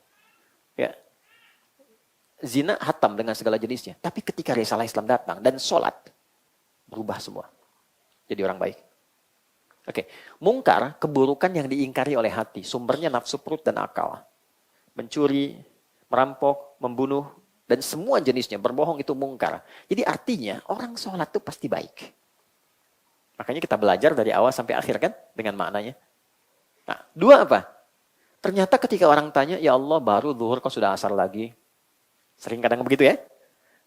Ya. Zina hatam dengan segala jenisnya. Tapi ketika risalah Islam datang dan sholat, berubah semua. Jadi orang baik. Oke, mungkar, keburukan yang diingkari oleh hati. Sumbernya nafsu perut dan akal. Mencuri, merampok, membunuh, dan semua jenisnya. Berbohong itu mungkar. Jadi artinya orang sholat itu pasti baik. Makanya kita belajar dari awal sampai akhir kan dengan maknanya. Nah, dua apa? Ternyata ketika orang tanya, ya Allah baru zuhur kok sudah asar lagi. Sering kadang begitu ya.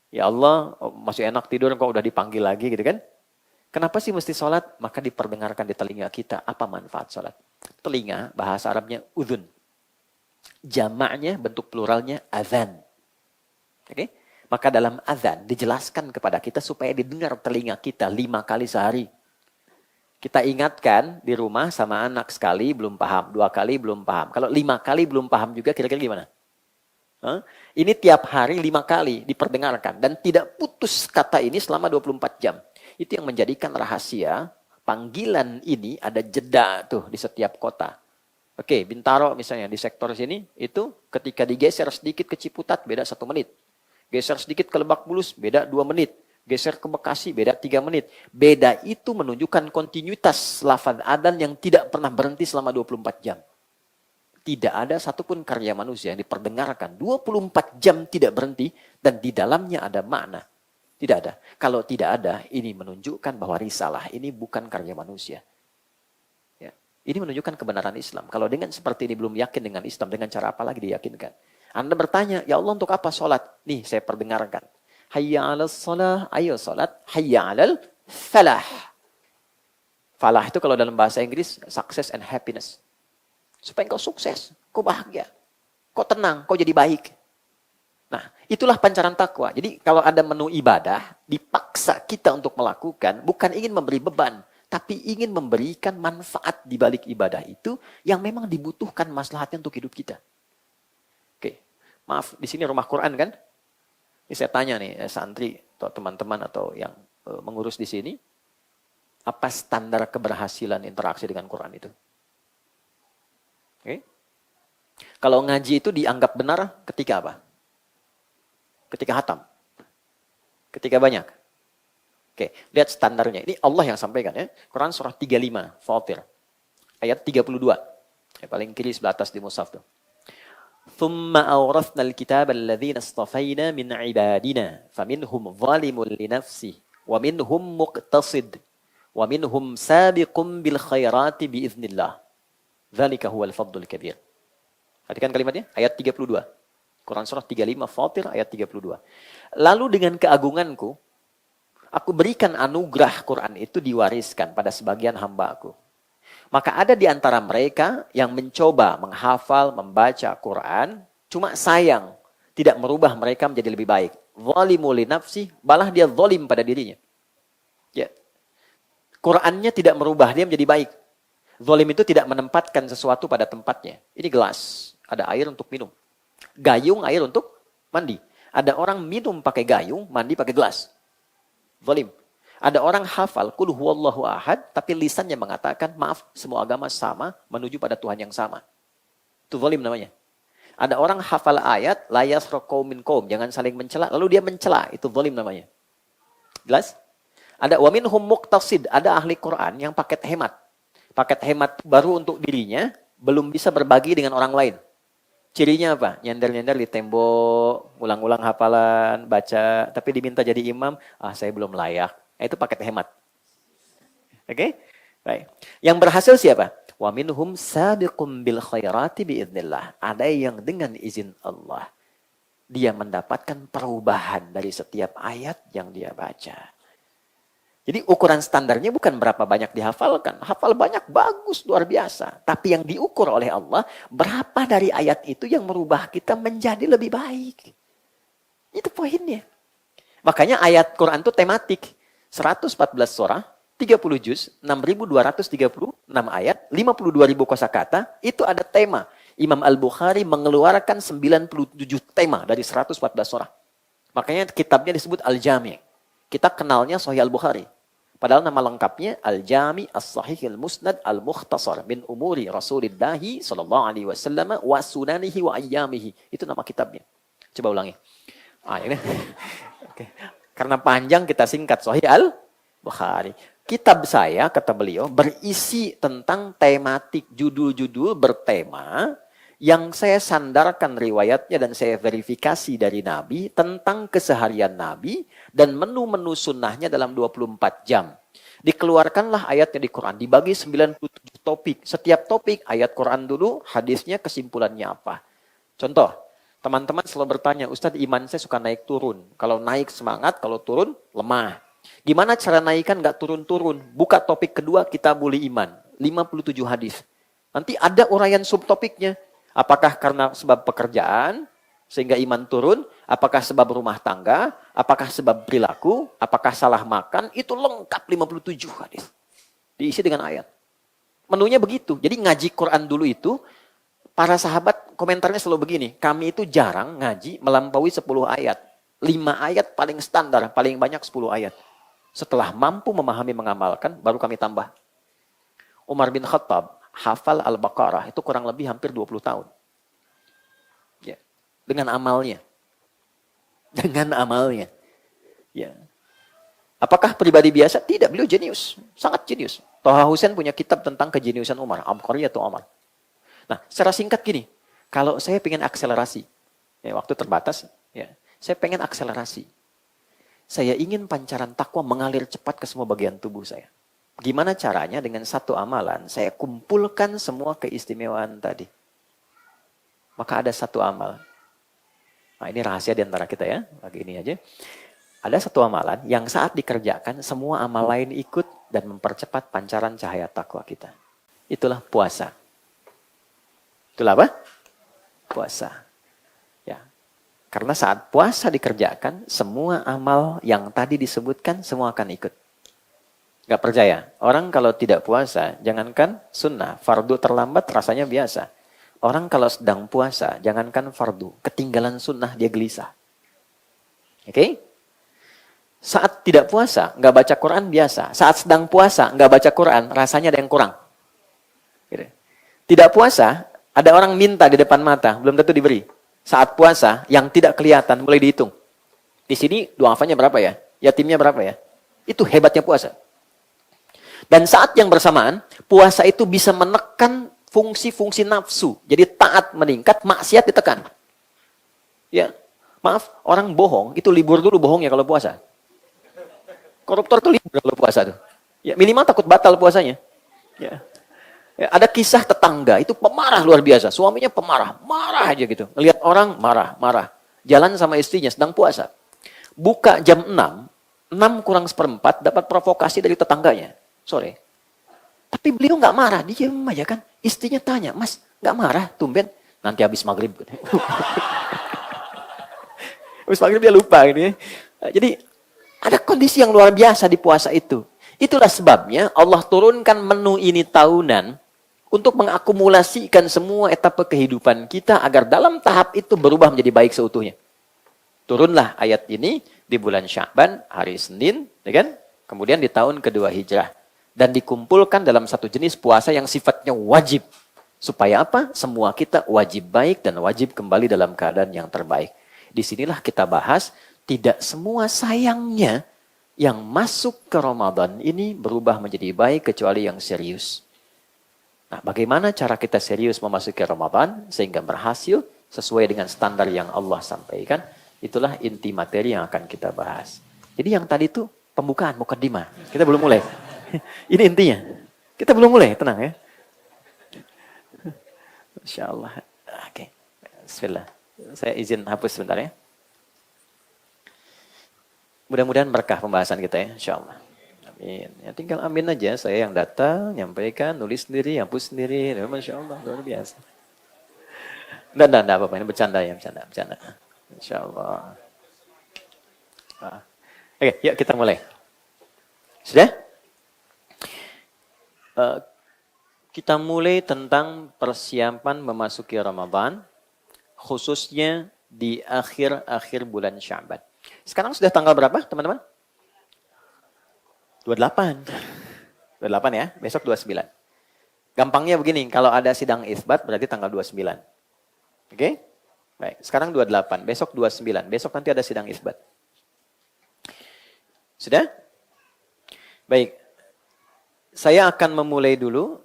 Ya Allah masih enak tidur kok udah dipanggil lagi gitu kan. Kenapa sih mesti sholat? Maka diperdengarkan di telinga kita. Apa manfaat sholat? Telinga, bahasa Arabnya udhun. Jamaknya, bentuk pluralnya azan. Oke? Maka dalam azan dijelaskan kepada kita supaya didengar telinga kita 5 kali sehari. Kita ingatkan di rumah sama anak sekali belum paham, 2 kali belum paham. Kalau 5 kali belum paham juga kira-kira gimana? Ini tiap hari 5 kali diperdengarkan. Dan tidak putus kata ini selama 24 jam. Itu yang menjadikan rahasia panggilan ini ada jeda tuh di setiap kota. Oke, Bintaro misalnya di sektor sini itu ketika digeser sedikit ke Ciputat beda 1 menit. Geser sedikit ke Lebak Bulus beda 2 menit. Geser ke Bekasi beda 3 menit. Beda itu menunjukkan kontinuitas lafaz adzan yang tidak pernah berhenti selama 24 jam. Tidak ada satupun karya manusia yang diperdengarkan 24 jam tidak berhenti dan di dalamnya ada makna. Tidak ada. Kalau tidak ada, ini menunjukkan bahwa risalah ini bukan karya manusia. Ya. Ini menunjukkan kebenaran Islam. Kalau dengan seperti ini belum yakin dengan Islam, dengan cara apa lagi diyakinkan? Anda bertanya, ya Allah untuk apa sholat? Nih saya perdengarkan. Hayya 'alal shalah, ayo sholat. Hayya 'alal falah. Falah itu kalau dalam bahasa Inggris, success and happiness. Supaya engkau sukses, kau bahagia, kau tenang, kau jadi baik. Nah, itulah pancaran takwa. Jadi kalau ada menu ibadah, dipaksa kita untuk melakukan, bukan ingin memberi beban, tapi ingin memberikan manfaat di balik ibadah itu yang memang dibutuhkan maslahatnya untuk hidup kita. Oke, maaf, di sini rumah Quran kan? Ini saya tanya nih, santri atau teman-teman atau yang mengurus di sini, apa standar keberhasilan interaksi dengan Quran itu? Oke. Kalau ngaji itu dianggap benar ketika apa? Ketika hatam. Ketika banyak. Oke, lihat standarnya. Ini Allah yang sampaikan ya. Quran surah 35, Fatir. Ayat 32. Paling kiri sebelah atas di mushaf tuh. Thumma awrathna al-kitaba alladhina istafayna min ibadina faminhum zalimun li nafsihi wa minhum muqtasid wa minhum sabiqun bil khairati bi idznillah. Dzalika huwal fadlul kabir. Perhatikan kalimatnya, ayat 32. Quran surah 35 Fatir ayat 32. Lalu dengan keagunganku, aku berikan anugerah Quran itu diwariskan pada sebagian hamba-Ku. Maka ada di antara mereka yang mencoba menghafal, membaca Quran, cuma sayang tidak merubah mereka menjadi lebih baik. Zalimu li nafsi, malah dia zalim pada dirinya. Ya. Qurannya tidak merubah dia menjadi baik. Zalim itu tidak menempatkan sesuatu pada tempatnya. Ini gelas, ada air untuk minum. Gayung air untuk mandi. Ada orang minum pakai gayung, mandi pakai gelas. Zalim. Ada orang hafal qul huwallahu ahad tapi lisannya mengatakan maaf semua agama sama menuju pada Tuhan yang sama. Itu zalim namanya. Ada orang hafal ayat la yasra qaumin qaum jangan saling mencela lalu dia mencela itu zalim namanya. Jelas? Ada wa minhum muqtasid ada ahli Quran yang paket hemat. Paket hemat baru untuk dirinya belum bisa berbagi dengan orang lain. Cirinya apa? Nyender-nyender di tembok, ulang-ulang hafalan, baca, tapi diminta jadi imam, saya belum layak. Itu paket hemat. Oke? Baik. Yang berhasil siapa? Wa minhum sabiqum bil khairati biiznillah. Ada yang dengan izin Allah dia mendapatkan perubahan dari setiap ayat yang dia baca. Jadi ukuran standarnya bukan berapa banyak dihafalkan. Hafal banyak, bagus, luar biasa. Tapi yang diukur oleh Allah, berapa dari ayat itu yang merubah kita menjadi lebih baik. Itu poinnya. Makanya ayat Quran itu tematik. 114 surah, 30 juz, 6.236 ayat, 52.000 kosakata, itu ada tema. Imam Al-Bukhari mengeluarkan 97 tema dari 114 surah. Makanya kitabnya disebut Al-Jami'. Kita kenalnya Sahih Al-Bukhari. Padahal nama lengkapnya Al-Jami' As-Sahih Al-Musnad Al-Mukhtasar min umuri Rasulillahi sallallahu alaihi wasallam wa sunanihi wa ayyamihi. Itu nama kitabnya. Coba ulangi. Ini. Oke. Karena panjang kita singkat Sahih Al-Bukhari. Kitab saya kata beliau berisi tentang tematik judul-judul bertema yang saya sandarkan riwayatnya dan saya verifikasi dari Nabi tentang keseharian Nabi dan menu-menu sunnahnya dalam 24 jam. Dikeluarkanlah ayatnya di Quran, dibagi 97 topik. Setiap topik, ayat Quran dulu, hadisnya, kesimpulannya apa. Contoh, teman-teman selalu bertanya, Ustadz iman saya suka naik turun. Kalau naik semangat, kalau turun lemah. Gimana cara naikkan nggak turun-turun? Buka topik kedua, kita boleh iman. 57 hadis. Nanti ada uraian subtopiknya. Apakah karena sebab pekerjaan, sehingga iman turun? Apakah sebab rumah tangga? Apakah sebab perilaku? Apakah salah makan? Itu lengkap 57 hadis. Diisi dengan ayat. Menunya begitu. Jadi ngaji Quran dulu itu, para sahabat komentarnya selalu begini. Kami itu jarang ngaji melampaui 10 ayat. 5 ayat paling standar, paling banyak 10 ayat. Setelah mampu memahami, mengamalkan, baru kami tambah. Umar bin Khattab hafal Al-Baqarah itu kurang lebih hampir 20 tahun. Ya. Dengan amalnya. Dengan amalnya. Ya. Apakah pribadi biasa? Tidak, beliau jenius. Sangat jenius. Toha Hussein punya kitab tentang kejeniusan Umar. Abqari atau Umar. Nah, secara singkat gini. Kalau saya pengen akselerasi. Ya, waktu terbatas. Ya, saya pengen akselerasi. Saya ingin pancaran takwa mengalir cepat ke semua bagian tubuh saya. Gimana caranya? Dengan satu amalan, saya kumpulkan semua keistimewaan tadi. Maka ada satu amal. Nah, ini rahasia di antara kita ya, lagi ini aja. Ada satu amalan yang saat dikerjakan, semua amal lain ikut dan mempercepat pancaran cahaya takwa kita. Itulah puasa. Itulah apa? Puasa. Ya. Karena saat puasa dikerjakan, semua amal yang tadi disebutkan, semua akan ikut. Gak percaya. Orang kalau tidak puasa, jangankan sunnah, fardu terlambat rasanya biasa. Orang kalau sedang puasa, jangankan fardu, ketinggalan sunnah dia gelisah. Oke? Saat tidak puasa, gak baca Quran biasa. Saat sedang puasa, gak baca Quran, rasanya ada yang kurang. Gitu. Tidak puasa, ada orang minta di depan mata, belum tentu diberi. Saat puasa, yang tidak kelihatan, mulai dihitung. Di sini duafannya berapa ya? Yatimnya berapa ya? Itu hebatnya puasa. Dan saat yang bersamaan, puasa itu bisa menekan fungsi-fungsi nafsu. Jadi taat meningkat, maksiat ditekan. Ya, maaf, orang bohong, itu libur dulu bohongnya kalau puasa. Koruptor itu libur kalau puasa tuh. Ya, minimal takut batal puasanya. Ya. Ya, ada kisah tetangga, itu pemarah luar biasa. Suaminya pemarah, marah aja gitu. Lihat orang, marah. Jalan sama istrinya, sedang puasa. Buka jam 6, 6 kurang seperempat, dapat provokasi dari tetangganya. Sore. Tapi beliau nggak marah, dia diam aja kan. Istrinya tanya, Mas, nggak marah, tumben? Nanti habis maghrib. Habis maghrib dia lupa gitu ya. Jadi ada kondisi yang luar biasa di puasa itu. Itulah sebabnya Allah turunkan menu ini tahunan untuk mengakumulasikan semua etapa kehidupan kita agar dalam tahap itu berubah menjadi baik seutuhnya. Turunlah ayat ini di bulan Sya'ban, hari Senin, ya kan? Kemudian di tahun kedua Hijrah. Dan dikumpulkan dalam satu jenis puasa yang sifatnya wajib. Supaya apa? Semua kita wajib baik dan wajib kembali dalam keadaan yang terbaik. Disinilah kita bahas, tidak semua sayangnya yang masuk ke Ramadan ini berubah menjadi baik kecuali yang serius. Nah, bagaimana cara kita serius memasuki Ramadan sehingga berhasil sesuai dengan standar yang Allah sampaikan? Itulah inti materi yang akan kita bahas. Jadi yang tadi itu pembukaan, mukaddimah. Kita belum mulai. Ini intinya. Kita belum mulai, tenang ya. Insya Allah. Oke. Bismillah. Saya izin hapus sebentar ya. Mudah-mudahan berkah pembahasan kita ya. Insya Allah. Amin. Ya, tinggal amin aja. Saya yang datang, nyampaikan, nulis sendiri, hapus sendiri. Masya Allah, luar biasa. Enggak apa-apa. Ini bercanda ya, bercanda. Insya Allah. Oke, yuk kita mulai. Sudah? Kita mulai tentang persiapan memasuki Ramadan, khususnya di akhir-akhir bulan Sya'ban. Sekarang sudah tanggal berapa, teman-teman? 28. 28 ya, besok 29. Gampangnya begini, kalau ada sidang isbat berarti tanggal 29. Oke? Baik, sekarang 28, besok 29. Besok nanti ada sidang isbat. Sudah? Baik. Saya akan memulai dulu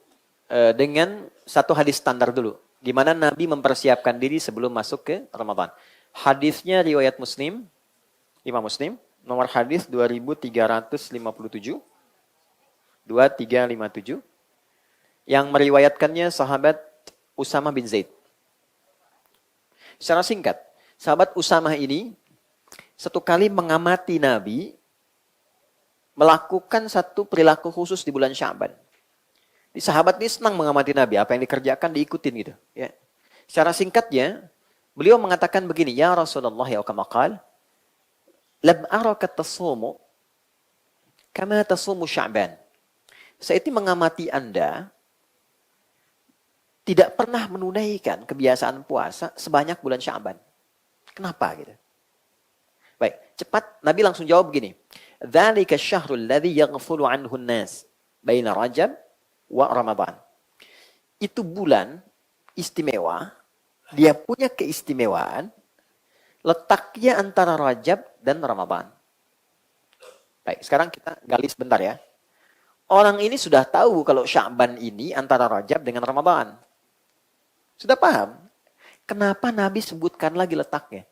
dengan satu hadis standar dulu. Gimana Nabi mempersiapkan diri sebelum masuk ke Ramadan. Hadisnya riwayat Muslim, Imam Muslim, nomor hadis 2357, 2357, yang meriwayatkannya sahabat Usamah bin Zaid. Secara singkat, sahabat Usamah ini satu kali mengamati Nabi melakukan satu perilaku khusus di bulan Sya'ban. Di sahabat ini senang mengamati Nabi, apa yang dikerjakan diikutin gitu. Ya. Secara singkatnya, beliau mengatakan begini, ya Rasulullah ya kama qala, lam araka tasumu kama tasumu Sya'ban. Saya itu mengamati Anda tidak pernah menunaikan kebiasaan puasa sebanyak bulan Sya'ban. Kenapa gitu? Baik, cepat Nabi langsung jawab begini. Dzalika asy-syahrul ladzi yaghfulu 'anhu an-nas baina Rajab wa Ramadan. Itu bulan istimewa, dia punya keistimewaan, letaknya antara Rajab dan Ramadan. Baik, sekarang kita gali sebentar ya. Orang ini sudah tahu kalau Sya'ban ini antara Rajab dengan Ramadan. Sudah paham? Kenapa Nabi sebutkan lagi letaknya?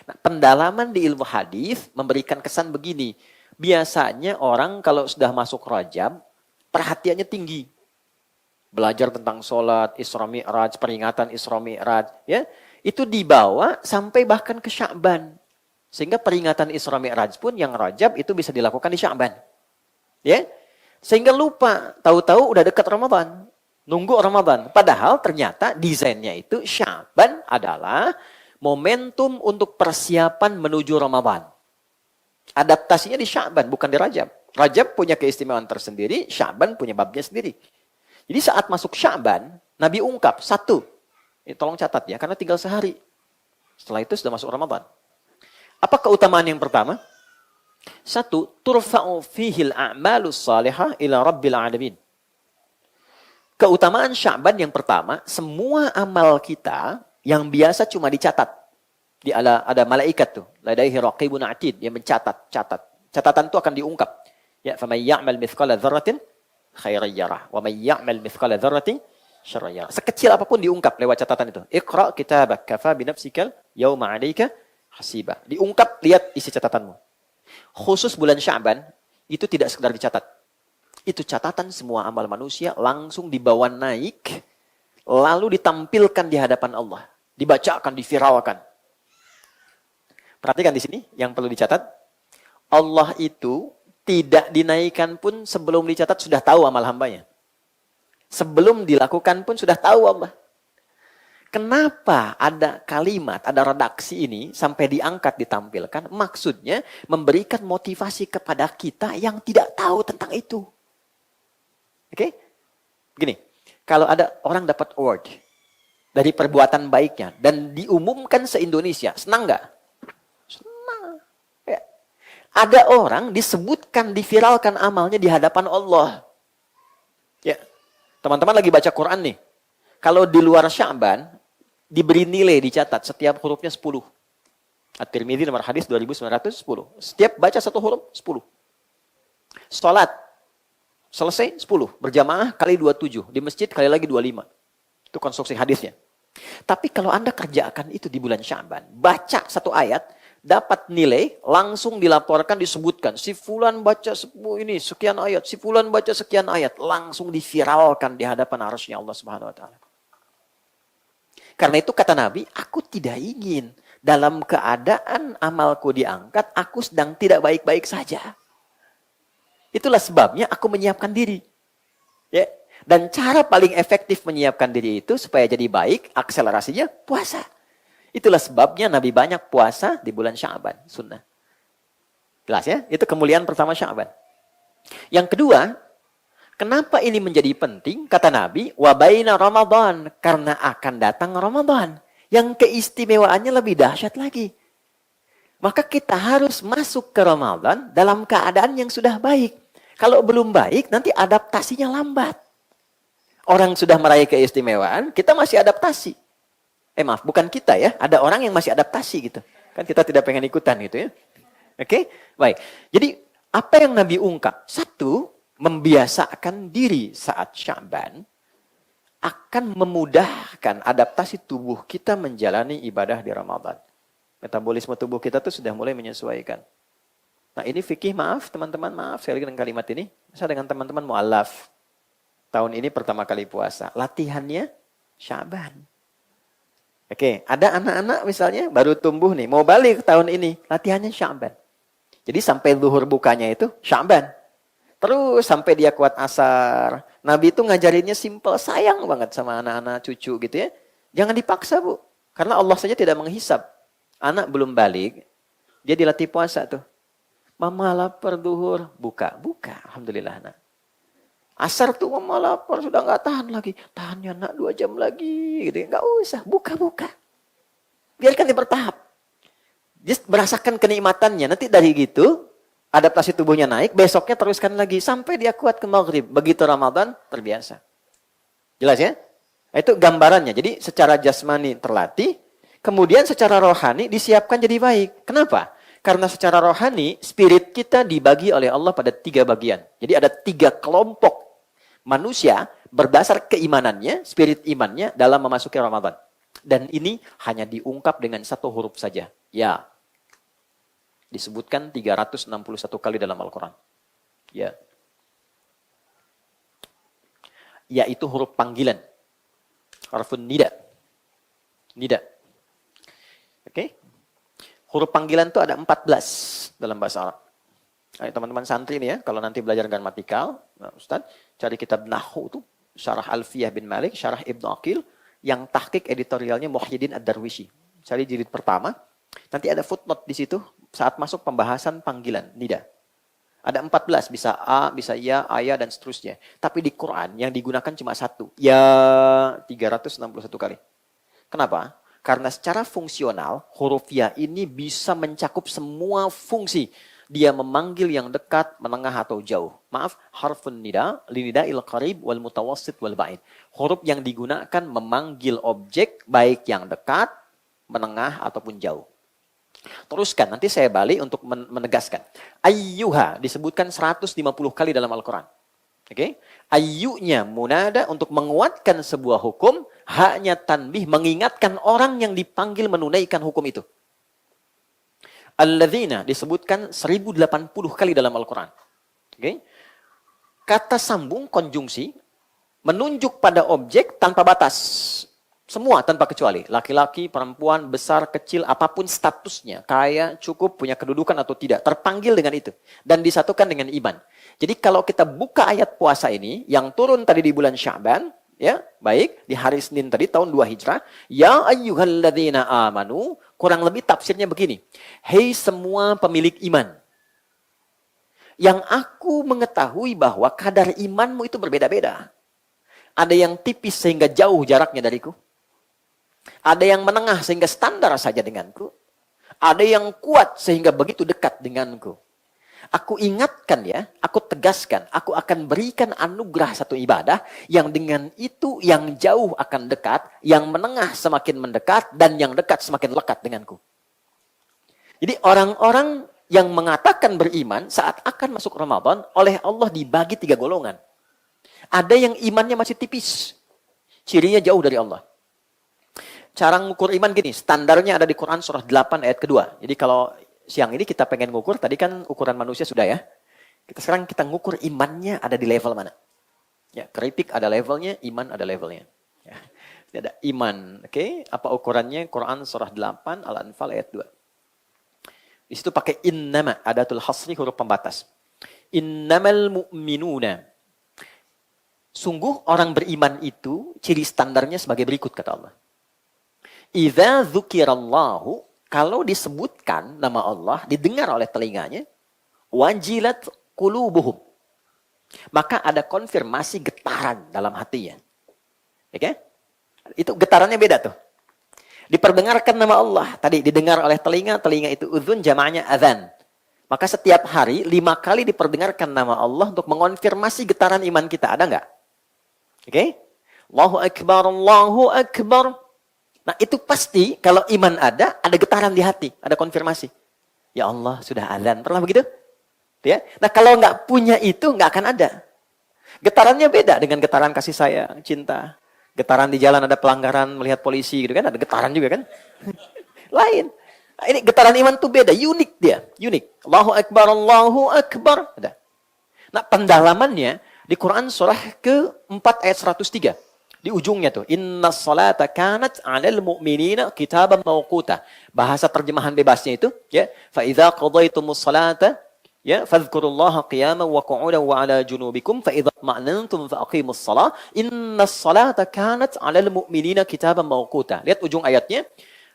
Nah, pendalaman di ilmu hadis memberikan kesan begini. Biasanya orang kalau sudah masuk Rajab, perhatiannya tinggi. Belajar tentang sholat, Isra Mi'raj, peringatan Isra Mi'raj. Ya, itu dibawa sampai bahkan ke Sya'ban. Sehingga peringatan Isra Mi'raj pun yang Rajab itu bisa dilakukan di Sya'ban. Ya, sehingga lupa. Tahu-tahu udah dekat Ramadan. Nunggu Ramadan. Padahal ternyata desainnya itu Sya'ban adalah momentum untuk persiapan menuju Ramadan. Adaptasinya di Sya'ban, bukan di Rajab. Rajab punya keistimewaan tersendiri, Sya'ban punya babnya sendiri. Jadi saat masuk Sya'ban, Nabi ungkap, satu, ini tolong catat ya, karena tinggal sehari. Setelah itu sudah masuk Ramadan. Apa keutamaan yang pertama? Satu, turfa'u fihil a'malus salihah ila rabbil alamin. Keutamaan Sya'ban yang pertama, semua amal kita yang biasa cuma dicatat. Ada malaikat tuh, ladaihi raqibun atid, yang mencatat, catatan itu akan diungkap. Ya, faman ya'mal mithqala dzarratin khairan yarah, wa man ya'mal mithqala dzarratin syarran yarah. Sekecil apapun diungkap lewat catatan itu. Iqra kitabak kafa bi nafsikal yauma 'alaika hasiba. Diungkap, lihat isi catatanmu. Khusus bulan Sya'ban itu tidak sekedar dicatat. Itu catatan semua amal manusia langsung dibawa naik, lalu ditampilkan di hadapan Allah, dibacakan, diviralkan. Perhatikan di sini yang perlu dicatat. Allah itu tidak dinaikkan pun sebelum dicatat sudah tahu amal hambanya. Sebelum dilakukan pun sudah tahu Allah. Kenapa ada kalimat, ada redaksi ini sampai diangkat, ditampilkan? Maksudnya memberikan motivasi kepada kita yang tidak tahu tentang itu. Oke? Gini, kalau ada orang dapat award dari perbuatan baiknya dan diumumkan se-Indonesia, senang nggak? Senang. Ya. Ada orang disebutkan, diviralkan amalnya di hadapan Allah. Ya, teman-teman lagi baca Quran nih. Kalau di luar Sya'ban, diberi nilai, dicatat, setiap hurufnya 10. At-Tirmidzi nomor hadis 2910. Setiap baca satu huruf, 10. Salat, selesai 10. Berjamaah kali 27. Di masjid kali lagi 25. Itu konstruksi hadisnya. Tapi kalau Anda kerjakan itu di bulan Sya'ban, baca satu ayat, dapat nilai, langsung dilaporkan, disebutkan. Si fulan baca ini sekian ayat, si fulan baca sekian ayat. Langsung diviralkan di hadapan arsy-Nya Allah Subhanahu wa Ta'ala. Karena itu kata Nabi, aku tidak ingin dalam keadaan amalku diangkat, aku sedang tidak baik-baik saja. Itulah sebabnya aku menyiapkan diri. Ya. Dan cara paling efektif menyiapkan diri itu supaya jadi baik, akselerasinya puasa. Itulah sebabnya Nabi banyak puasa di bulan Sya'ban, sunnah. Jelas ya? Itu kemuliaan pertama Sya'ban. Yang kedua, kenapa ini menjadi penting? Kata Nabi, wa baina Ramadan, karena akan datang Ramadan yang keistimewaannya lebih dahsyat lagi. Maka kita harus masuk ke Ramadan dalam keadaan yang sudah baik. Kalau belum baik, nanti adaptasinya lambat. Orang sudah meraih keistimewaan, kita masih adaptasi. Maaf, bukan kita ya. Ada orang yang masih adaptasi gitu. Kan kita tidak pengen ikutan gitu ya. Oke? Baik. Jadi, apa yang Nabi ungkap? Satu, membiasakan diri saat Sya'ban akan memudahkan adaptasi tubuh kita menjalani ibadah di Ramadan. Metabolisme tubuh kita tuh sudah mulai menyesuaikan. Nah ini fikih, maaf teman-teman, maaf sekali dengan kalimat ini. Saya dengan teman-teman mu'alaf. Tahun ini pertama kali puasa. Latihannya Sya'ban. Oke, ada anak-anak misalnya baru tumbuh nih, mau balik tahun ini. Latihannya Sya'ban. Jadi sampai zuhur bukanya itu Sya'ban. Terus sampai dia kuat asar. Nabi itu ngajarinnya simple, sayang banget sama anak-anak cucu gitu ya. Jangan dipaksa, Bu. Karena Allah saja tidak menghisap. Anak belum balik, dia dilatih puasa tuh. Mama lapar duhur, buka. Alhamdulillah, nak. Asar tuh mama lapar, sudah nggak tahan lagi. Tahannya nak 2 jam lagi. Gitu. Nggak usah, buka. Biarkan dia bertahap. Dia merasakan kenikmatannya. Nanti dari gitu, adaptasi tubuhnya naik, besoknya teruskan lagi. Sampai dia kuat ke maghrib. Begitu Ramadan, terbiasa. Jelas ya? Itu gambarannya. Jadi secara jasmani terlatih, kemudian secara rohani disiapkan jadi baik. Kenapa? Karena secara rohani, spirit kita dibagi oleh Allah pada 3 bagian. Jadi ada 3 kelompok manusia berdasar keimanannya, spirit imannya dalam memasuki Ramadan. Dan ini hanya diungkap dengan 1 huruf saja. Ya. Disebutkan 361 kali dalam Al-Quran. Ya. Yaitu huruf panggilan. Harfun nida. Nida. Oke. Huruf panggilan itu ada 14 dalam bahasa Arab. Ayo teman-teman santri nih ya, kalau nanti belajar gramatikal, nah, Ustaz, cari kitab Nahwu itu, Syarah Alfiyah bin Malik, Syarah Ibnu Aqil, yang tahqiq editorialnya Muhyiddin Ad-Darwishi. Cari jilid pertama, nanti ada footnote di situ saat masuk pembahasan panggilan nida. Ada 14, bisa a, bisa ya, ayah dan seterusnya. Tapi di Quran yang digunakan cuma 1, ya 361 kali. Kenapa? Karena secara fungsional, huruf ya ini bisa mencakup semua fungsi. Dia memanggil yang dekat, menengah atau jauh. Maaf, harfun nida, linida'il qarib wal mutawassit wal ba'id. Huruf yang digunakan memanggil objek, baik yang dekat, menengah ataupun jauh. Teruskan, nanti saya balik untuk menegaskan. Ayyuha disebutkan 150 kali dalam Al-Quran. Oke, ayyunya munada untuk menguatkan sebuah hukum, haknya tanbih mengingatkan orang yang dipanggil menunaikan hukum itu. Alladzina disebutkan 1080 kali dalam Al-Quran. Oke, kata sambung konjungsi menunjuk pada objek tanpa batas. Semua tanpa kecuali. Laki-laki, perempuan, besar, kecil, apapun statusnya. Kaya, cukup, punya kedudukan atau tidak. Terpanggil dengan itu. Dan disatukan dengan iman. Jadi kalau kita buka ayat puasa ini, yang turun tadi di bulan Sya'ban, ya, baik, di hari Senin tadi, tahun 2 Hijrah, ya ayyuhalladzina amanu, kurang lebih tafsirnya begini. Hei semua pemilik iman. Yang aku mengetahui bahwa kadar imanmu itu berbeda-beda. Ada yang tipis sehingga jauh jaraknya dariku. Ada yang menengah sehingga standar saja denganku. Ada yang kuat sehingga begitu dekat denganku. Aku ingatkan ya, aku tegaskan, aku akan berikan anugerah satu ibadah yang dengan itu yang jauh akan dekat, yang menengah semakin mendekat, dan yang dekat semakin lekat denganku. Jadi orang-orang yang mengatakan beriman saat akan masuk Ramadan oleh Allah dibagi 3 golongan. Ada yang imannya masih tipis, cirinya jauh dari Allah. Cara ngukur iman gini, standarnya ada di Quran surah 8 ayat kedua. Jadi kalau siang ini kita pengen ngukur, tadi kan ukuran manusia sudah ya. Sekarang kita ngukur imannya ada di level mana. Ya, keripik ada levelnya, iman ada levelnya. Ya, ada iman, oke? Apa ukurannya? Quran surah 8 Al-Anfal ayat 2. Di situ pakai innama, adatul hasri, huruf pembatas. Innamal mu'minuna. Sungguh orang beriman itu ciri standarnya sebagai berikut kata Allah. Idza dzukirallahu, kalau disebutkan nama Allah, didengar oleh telinganya, wajilat qulubuhum. Maka ada konfirmasi getaran dalam hatinya. Oke? Itu getarannya beda tuh. Diperdengarkan nama Allah, tadi didengar oleh telinga, telinga itu uzun, jamaknya adzan. Maka setiap hari 5 kali diperdengarkan nama Allah untuk mengonfirmasi getaran iman kita. Ada nggak? Oke? Allahu Akbar, Allahu Akbar. Nah itu pasti kalau iman ada getaran di hati, ada konfirmasi. Ya Allah sudah adzan, pernah begitu? Ya. Nah kalau nggak punya itu nggak akan ada. Getarannya beda dengan getaran kasih sayang, cinta. Getaran di jalan ada pelanggaran melihat polisi gitu kan, ada getaran juga kan. Lain. Nah, ini getaran iman tuh beda, unik dia, unik. Allahu Akbar, Allahu Akbar. Ada. Nah, pendalamannya di Quran surah ke-4 ayat 103. Di ujungnya tuh, inna salata kanat 'alal mu'minina kitaban mawquta. Bahasa terjemahan bebasnya itu, ya, fa idza qadaytumus salata, ya, fadhkurullaha qiyaman wa qu'udan wa 'ala junubikum fa idza ma'nantum fa aqimus shalah innas salata kanat 'alal mu'minina kitaban mawquta. Lihat ujung ayatnya,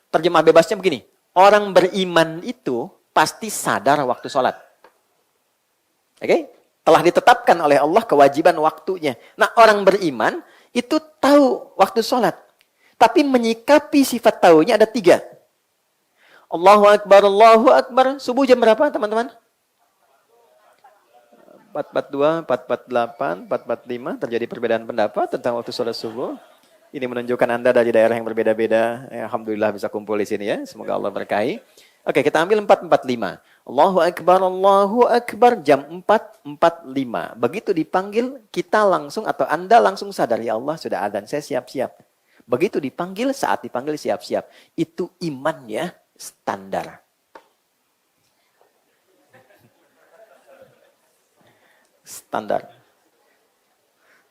terjemah bebasnya begini. Orang beriman itu pasti sadar waktu sholat. Oke? Telah ditetapkan oleh Allah kewajiban waktunya. Nah, orang beriman itu tahu waktu sholat. Tapi menyikapi sifat tahunya ada 3. Allahu Akbar, Allahu Akbar. Subuh jam berapa teman-teman? 4.42, 4.48, 4.45. Terjadi perbedaan pendapat tentang waktu sholat subuh. Ini menunjukkan Anda dari daerah yang berbeda-beda. Ya, alhamdulillah bisa kumpul di sini ya. Semoga Allah berkahi. Oke, kita ambil 4.45. Allahu Akbar, Allahu Akbar, jam 4.45. Begitu dipanggil, kita langsung atau Anda langsung sadar, ya Allah sudah adzan, saya siap-siap. Begitu dipanggil, saat dipanggil siap-siap. Itu imannya standar. Standar.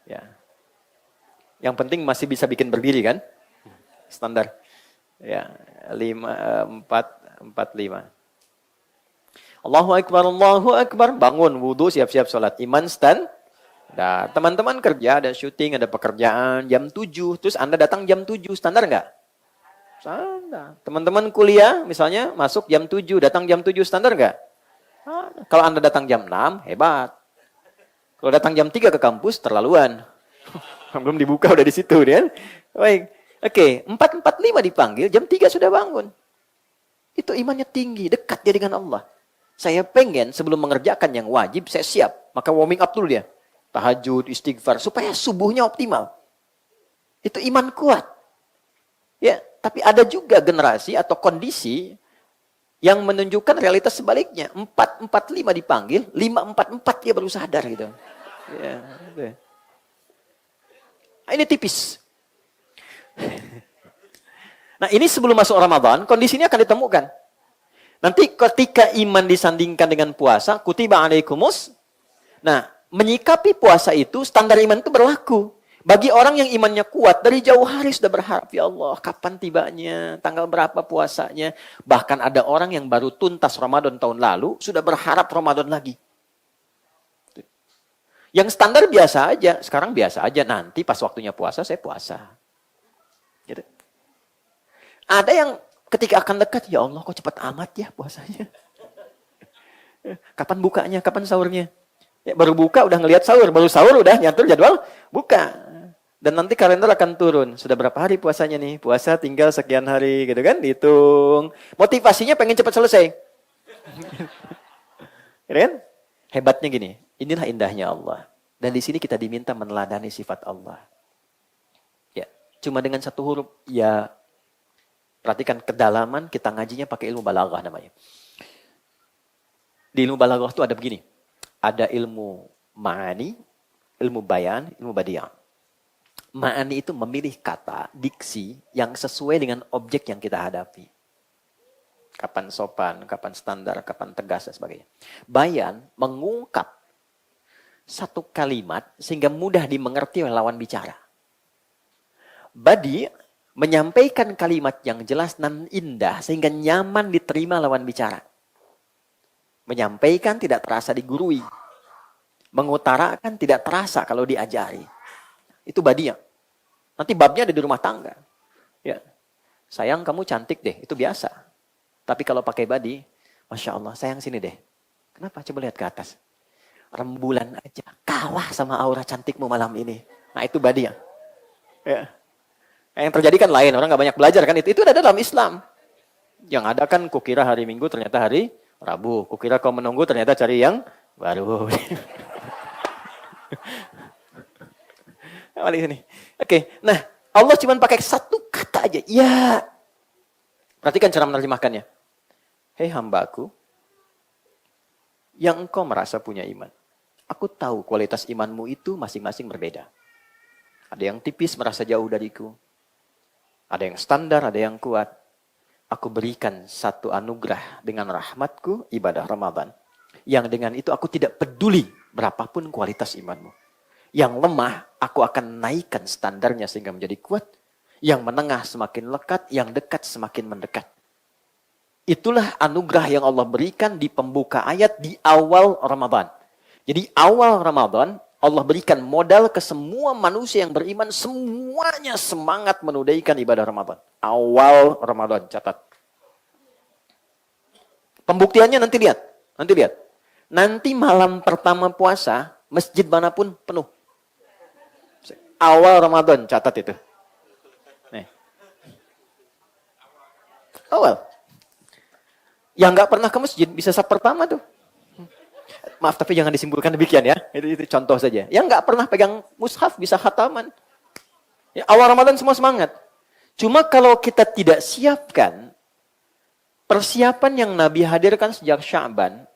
Ya. Yang penting masih bisa bikin berdiri kan? Standar. Ya, 4.45. Allahu Akbar, Allahu Akbar. Bangun, wudhu, siap-siap sholat. Iman stand. Nah, teman-teman kerja, ada syuting, ada pekerjaan, jam 7. Terus Anda datang jam 7, standar nggak? Standar. Teman-teman kuliah, misalnya masuk jam 7, datang jam 7, standar nggak? Kalau Anda datang jam 6, hebat. Kalau datang jam 3 ke kampus, terlaluan. Belum dibuka, udah di situ. Kan? Baik. Oke, 4.45 dipanggil, jam 3 sudah bangun. Itu imannya tinggi, dekat dia dengan Allah. Saya pengen sebelum mengerjakan yang wajib, saya siap. Maka warming up dulu dia. Tahajud, istighfar, supaya subuhnya optimal. Itu iman kuat. Ya, tapi ada juga generasi atau kondisi yang menunjukkan realitas sebaliknya. 4.45 dipanggil, 5.44 dia baru sadar gitu. Ya, gitu. Nah, ini tipis. Nah, ini sebelum masuk Ramadan, kondisi ini akan ditemukan. Nanti ketika iman disandingkan dengan puasa, kutiba alaikumus. Nah, menyikapi puasa itu, standar iman itu berlaku. Bagi orang yang imannya kuat, dari jauh hari sudah berharap, ya Allah, kapan tibanya, tanggal berapa puasanya. Bahkan ada orang yang baru tuntas Ramadan tahun lalu, sudah berharap Ramadan lagi. Yang standar biasa aja, sekarang biasa aja. Nanti pas waktunya puasa, saya puasa. Gitu. Ada yang ketika akan dekat, ya Allah kok cepat amat ya puasanya. Kapan bukanya, kapan sahurnya? Ya, baru buka udah ngelihat sahur, baru sahur udah nyatur jadwal buka. Dan nanti kalender akan turun. Sudah berapa hari puasanya nih? Puasa tinggal sekian hari gitu kan, dihitung. Motivasinya pengen cepat selesai. Kan? Hebatnya gini, inilah indahnya Allah. Dan di sini kita diminta meneladani sifat Allah. Ya, cuma dengan satu huruf, ya. Perhatikan kedalaman, kita ngajinya pakai ilmu balaghah namanya. Di ilmu balaghah itu ada begini. Ada ilmu ma'ani, ilmu bayan, ilmu badi'ah. Ma'ani itu memilih kata, diksi yang sesuai dengan objek yang kita hadapi. Kapan sopan, kapan standar, kapan tegas, dan sebagainya. Bayan mengungkap satu kalimat sehingga mudah dimengerti oleh lawan bicara. Badi' menyampaikan kalimat yang jelas dan indah sehingga nyaman diterima lawan bicara. Menyampaikan tidak terasa digurui. Mengutarakan tidak terasa kalau diajari. Itu badiah. Nanti babnya ada di rumah tangga. Ya. Sayang kamu cantik deh, itu biasa. Tapi kalau pakai badi, Masya Allah, sayang sini deh. Kenapa? Coba lihat ke atas. Rembulan aja, kalah sama aura cantikmu malam ini. Nah itu badiah. Ya. Yang terjadi kan lain, orang gak banyak belajar kan itu ada dalam Islam. Yang ada kan kukira hari Minggu ternyata hari Rabu. Kukira kau menunggu ternyata cari yang baru. Oke, nah Allah cuma pakai satu kata aja. Ya. Perhatikan cara menerjemahkannya. Hei hambaku, yang engkau merasa punya iman. Aku tahu kualitas imanmu itu masing-masing berbeda. Ada yang tipis merasa jauh dariku. Ada yang standar, ada yang kuat. Aku berikan satu anugerah dengan rahmatku, ibadah Ramadan. Yang dengan itu aku tidak peduli berapapun kualitas imanmu. Yang lemah, aku akan naikkan standarnya sehingga menjadi kuat. Yang menengah semakin lekat, yang dekat semakin mendekat. Itulah anugerah yang Allah berikan di pembuka ayat di awal Ramadan. Jadi awal Ramadan, Allah berikan modal ke semua manusia yang beriman, semuanya semangat menunaikan ibadah Ramadan. Awal Ramadan, catat. Pembuktiannya nanti lihat. Nanti malam pertama puasa, masjid manapun penuh. Awal Ramadan, catat itu. Nih. Awal. Yang nggak pernah ke masjid, bisa saf pertama tuh. Maaf, tapi jangan disimpulkan demikian ya. Itu contoh saja. Yang nggak pernah pegang mushaf, bisa khataman. Ya, awal Ramadan semua semangat. Cuma kalau kita tidak siapkan, persiapan yang Nabi hadirkan sejak Sya'ban,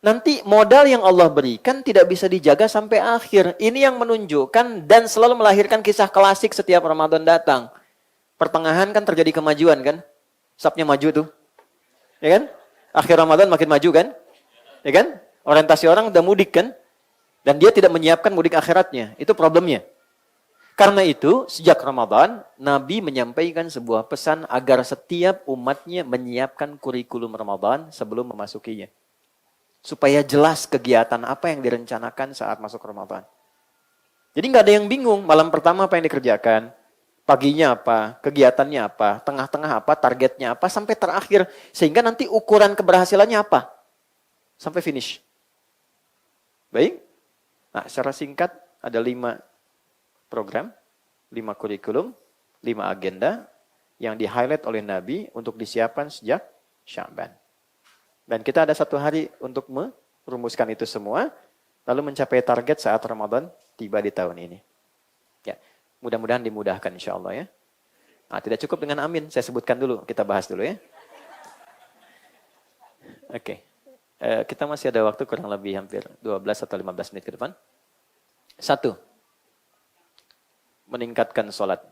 nanti modal yang Allah berikan tidak bisa dijaga sampai akhir. Ini yang menunjukkan dan selalu melahirkan kisah klasik setiap Ramadan datang. Pertengahan kan terjadi kemajuan kan. Safnya maju tuh. Ya kan? Akhir Ramadan makin maju kan? Ya kan? Orientasi orang udah mudik kan? Dan dia tidak menyiapkan mudik akhiratnya. Itu problemnya. Karena itu, sejak Ramadan, Nabi menyampaikan sebuah pesan agar setiap umatnya menyiapkan kurikulum Ramadan sebelum memasukinya. Supaya jelas kegiatan apa yang direncanakan saat masuk Ramadan. Jadi nggak ada yang bingung, malam pertama apa yang dikerjakan, paginya apa, kegiatannya apa, tengah-tengah apa, targetnya apa, sampai terakhir. Sehingga nanti ukuran keberhasilannya apa? Sampai finish. Baik. Nah, secara singkat ada 5 program, 5 kurikulum, 5 agenda yang di-highlight oleh Nabi untuk disiapkan sejak Sya'ban. Dan kita ada 1 hari untuk merumuskan itu semua, lalu mencapai target saat Ramadan tiba di tahun ini. Ya, mudah-mudahan dimudahkan insya Allah ya. Nah, tidak cukup dengan amin, saya sebutkan dulu, kita bahas dulu ya. Oke. Kita masih ada waktu kurang lebih hampir 12 atau 15 menit ke depan. 1. Meningkatkan sholat.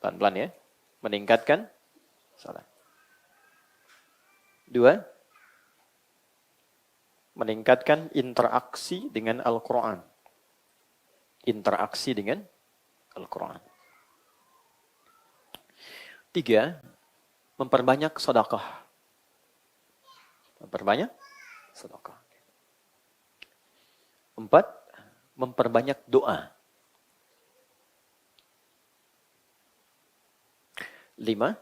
Pelan-pelan ya. Meningkatkan sholat. 2. Meningkatkan interaksi dengan Al-Quran. Interaksi dengan Al-Quran. 3. Memperbanyak sedekah. Memperbanyak sedekah. 4. Memperbanyak doa. 5.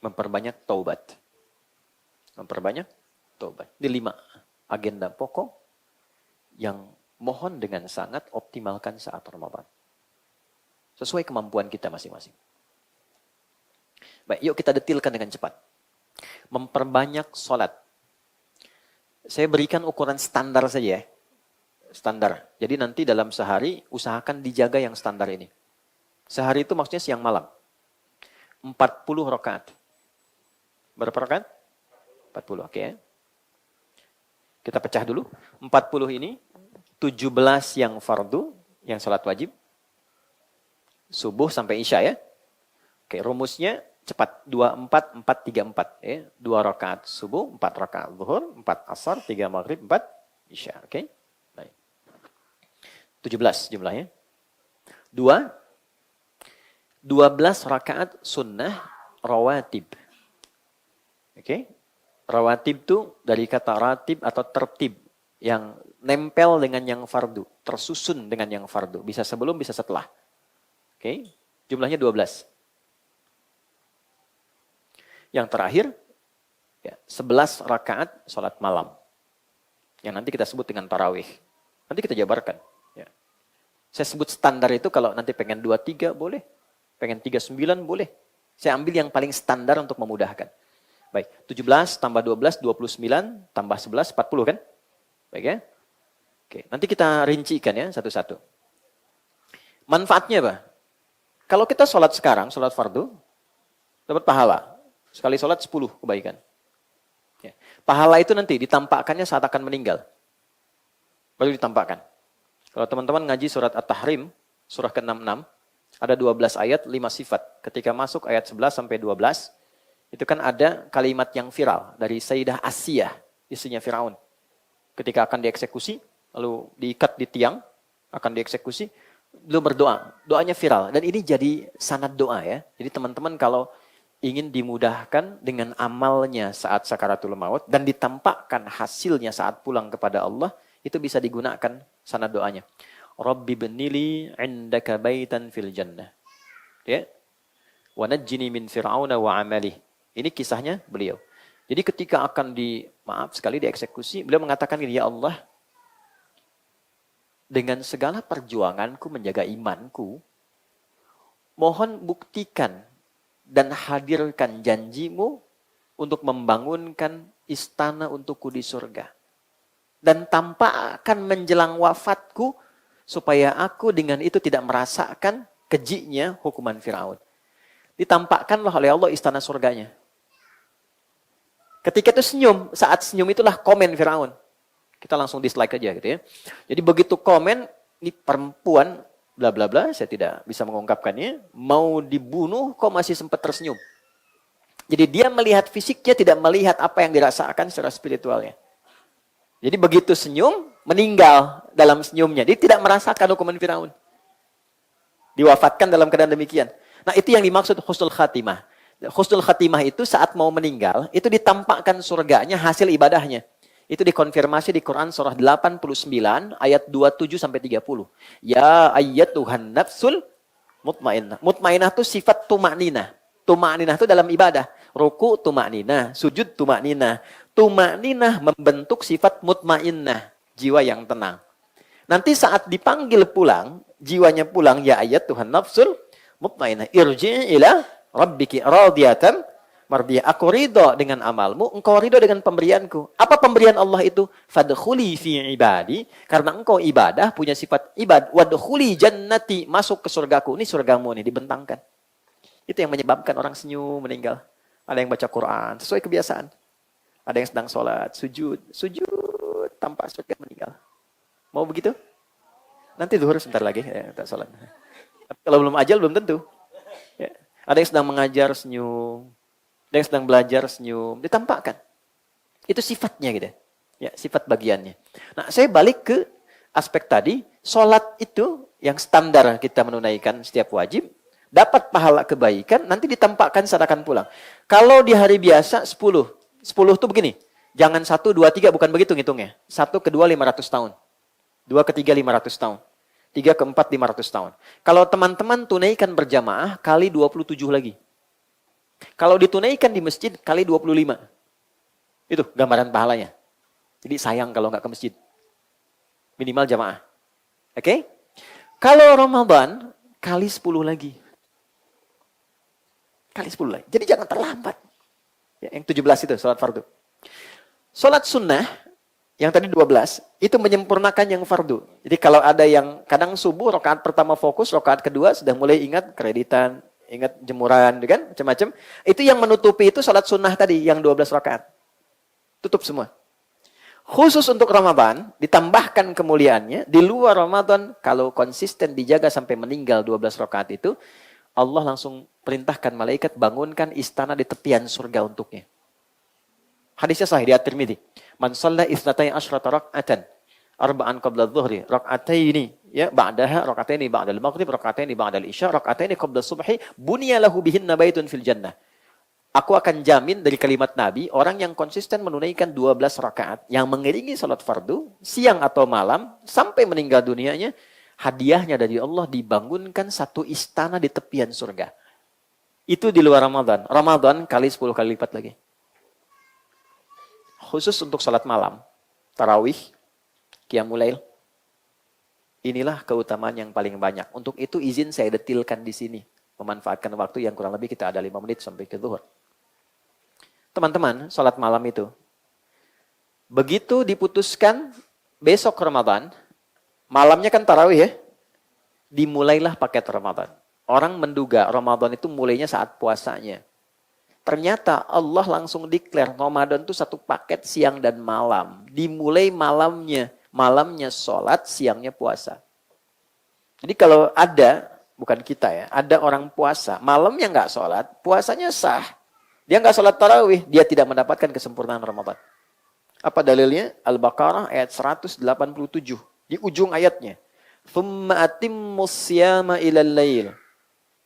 Memperbanyak taubat. Memperbanyak taubat. Ini 5 agenda pokok yang mohon dengan sangat optimalkan saat Ramadan. Sesuai kemampuan kita masing-masing. Baik, yuk kita detilkan dengan cepat. Memperbanyak sholat. Saya berikan ukuran standar saja ya. Standar. Jadi nanti dalam sehari usahakan dijaga yang standar ini. Sehari itu maksudnya siang malam. 40 rakaat. Berapa rakaat? 40, oke ya. Kita pecah dulu. 40 ini 17 yang fardu, yang sholat wajib. Subuh sampai isya ya. Oke, rumusnya cepat. 24, 4, 3, 4. Ya. 2 rakaat subuh, 4 rakaat zuhur, 4 asar, 3 maghrib, 4 isya. Oke. Baik. 17 jumlahnya. 12 rakaat sunnah rawatib. Oke. Rawatib itu dari kata ratib atau tertib. Yang nempel dengan yang fardu. Tersusun dengan yang fardu. Bisa sebelum, bisa setelah. Oke. Jumlahnya 12. Yang terakhir, ya, 11 rakaat sholat malam. Yang nanti kita sebut dengan tarawih. Nanti kita jabarkan. Ya. Saya sebut standar itu kalau nanti pengen 23 boleh. Pengen 39 boleh. Saya ambil yang paling standar untuk memudahkan. Baik, 17 tambah 12, 29, tambah 11, 40 kan? Baik ya? Oke, nanti kita rincikan ya satu-satu. Manfaatnya apa? Kalau kita sholat sekarang, sholat fardu, dapat pahala. Sekali sholat 10 kebaikan. Ya. Pahala itu nanti ditampakkannya saat akan meninggal. Baru ditampakkan. Kalau teman-teman ngaji surat At-Tahrim, surah ke-66, ada 12 ayat, 5 sifat. Ketika masuk ayat 11 sampai 12, itu kan ada kalimat yang viral dari Sayyidah Asiyah, istrinya Firaun. Ketika akan dieksekusi, lalu diikat di tiang, akan dieksekusi, beliau berdoa. Doanya viral. Dan ini jadi sanad doa ya. Jadi teman-teman kalau ingin dimudahkan dengan amalnya saat sakaratul maut dan ditampakkan hasilnya saat pulang kepada Allah, itu bisa digunakan sanad doanya. Rabbi benili indaka baitan fil jannah. Ya. Wa najjini min fir'auna wa amalih. Ini kisahnya beliau. Jadi ketika akan dieksekusi, beliau mengatakan gini, ya Allah, dengan segala perjuanganku menjaga imanku, mohon buktikan dan hadirkan janjimu untuk membangunkan istana untukku di surga. Dan tampakkan menjelang wafatku, supaya aku dengan itu tidak merasakan kejiknya hukuman Firaun. Ditampakkanlah oleh Allah istana surganya. Ketika itu senyum, saat senyum itulah komen Firaun. Kita langsung dislike aja gitu ya. Jadi begitu komen, ini perempuan bla bla bla, saya tidak bisa mengungkapkannya, mau dibunuh kok masih sempat tersenyum. Jadi dia melihat fisiknya, tidak melihat apa yang dirasakan secara spiritualnya. Jadi begitu senyum, meninggal dalam senyumnya. Dia tidak merasakan hukuman Firaun. Diwafatkan dalam keadaan demikian. Nah itu yang dimaksud husnul khatimah. Husnul khatimah itu saat mau meninggal, itu ditampakkan surganya hasil ibadahnya. Itu dikonfirmasi di Quran surah 89 ayat 27 sampai 30. Ya ayyatuhan nafsul mutmainnah. Mutmainnah itu sifat tumakninah. Tumakninah itu dalam ibadah. Ruku tumakninah, sujud tumakninah. Tumakninah membentuk sifat mutmainnah, jiwa yang tenang. Nanti saat dipanggil pulang, jiwanya pulang, ya ayyatuhan nafsul mutmainnah. Irji' ila Rabbiki radiyatan mardiyah. Aku ridho dengan amalmu, engkau ridho dengan pemberianku. Apa pemberian Allah itu? Fadkhuli fi ibadi. Karena engkau ibadah, punya sifat ibad. Wadkhuli jannati. Masuk ke surgaku. Ini surgamu nih, dibentangkan. Itu yang menyebabkan orang senyum, meninggal. Ada yang baca Quran, sesuai kebiasaan. Ada yang sedang sholat, sujud. Sujud, tanpa surga meninggal. Mau begitu? Nanti zuhur sebentar lagi, ya, tak sholat. Tapi kalau belum ajal, belum tentu. Ya. Ada yang sedang mengajar senyum, ada yang sedang belajar senyum, ditampakkan. Itu sifatnya gitu. Ya, sifat bagiannya. Nah, saya balik ke aspek tadi, sholat itu yang standar kita menunaikan setiap wajib, dapat pahala kebaikan, nanti ditampakkan saat akan pulang. Kalau di hari biasa 10 itu begini, jangan 1, 2, 3, bukan begitu ngitungnya. 1 ke 2, 500 tahun. 2 ke 3, 500 tahun. 3 ke 4, 500 tahun. Kalau teman-teman tunaikan berjamaah, kali 27 lagi. Kalau ditunaikan di masjid, kali 25. Itu gambaran pahalanya. Jadi sayang kalau nggak ke masjid. Minimal jamaah. Oke? Kalau Ramadan, kali 10 lagi. Kali 10 lagi. Jadi jangan terlambat. Ya, yang 17 itu, sholat fardu. Sholat sunnah, yang tadi 12, itu menyempurnakan yang fardu. Jadi kalau ada yang kadang subuh, rakaat pertama fokus, rakaat kedua sudah mulai ingat kreditan, ingat jemuran, kan? Macam-macam. Itu yang menutupi itu sholat sunnah tadi, yang 12 rakaat. Tutup semua. Khusus untuk Ramadan, ditambahkan kemuliaannya, di luar Ramadan, kalau konsisten dijaga sampai meninggal 12 rakaat itu, Allah langsung perintahkan malaikat bangunkan istana di tepian surga untuknya. Hadisnya sahih di At-Tirmidzi. Man shalla itsnatai asyrata rak'atan arba'an qabla adh-dhuhri rak'ataini ya ba'daha rak'ataini ba'dal maghrib rak'ataini ba'dal isya rak'ataini qabla subhi bunya lahu bihinna baitun fil jannah. Aku akan jamin dari kalimat Nabi, orang yang konsisten menunaikan 12 rakaat yang mengiringi salat fardu siang atau malam sampai meninggal dunianya, hadiahnya dari Allah dibangunkan satu istana di tepian surga. Itu di luar Ramadan. Ramadan kali 10 kali lipat lagi. Khusus untuk salat malam, tarawih, qiyamul lail. Inilah keutamaan yang paling banyak. Untuk itu izin saya detilkan di sini. Memanfaatkan waktu yang kurang lebih kita ada 5 menit sampai ke zuhur. Teman-teman, salat malam itu. Begitu diputuskan besok Ramadan, malamnya kan tarawih ya. Dimulailah paket Ramadan. Orang menduga Ramadan itu mulainya saat puasanya. Ternyata Allah langsung declare Ramadan itu satu paket siang dan malam. Dimulai malamnya. Malamnya sholat, siangnya puasa. Jadi kalau ada, bukan kita ya, ada orang puasa, malamnya nggak sholat, puasanya sah. Dia nggak sholat tarawih, dia tidak mendapatkan kesempurnaan Ramadan. Apa dalilnya? Al-Baqarah ayat 187. Di ujung ayatnya. ثُمَّ أَتِمُّ الصِّيَامَ إِلَى اللَّيْلِ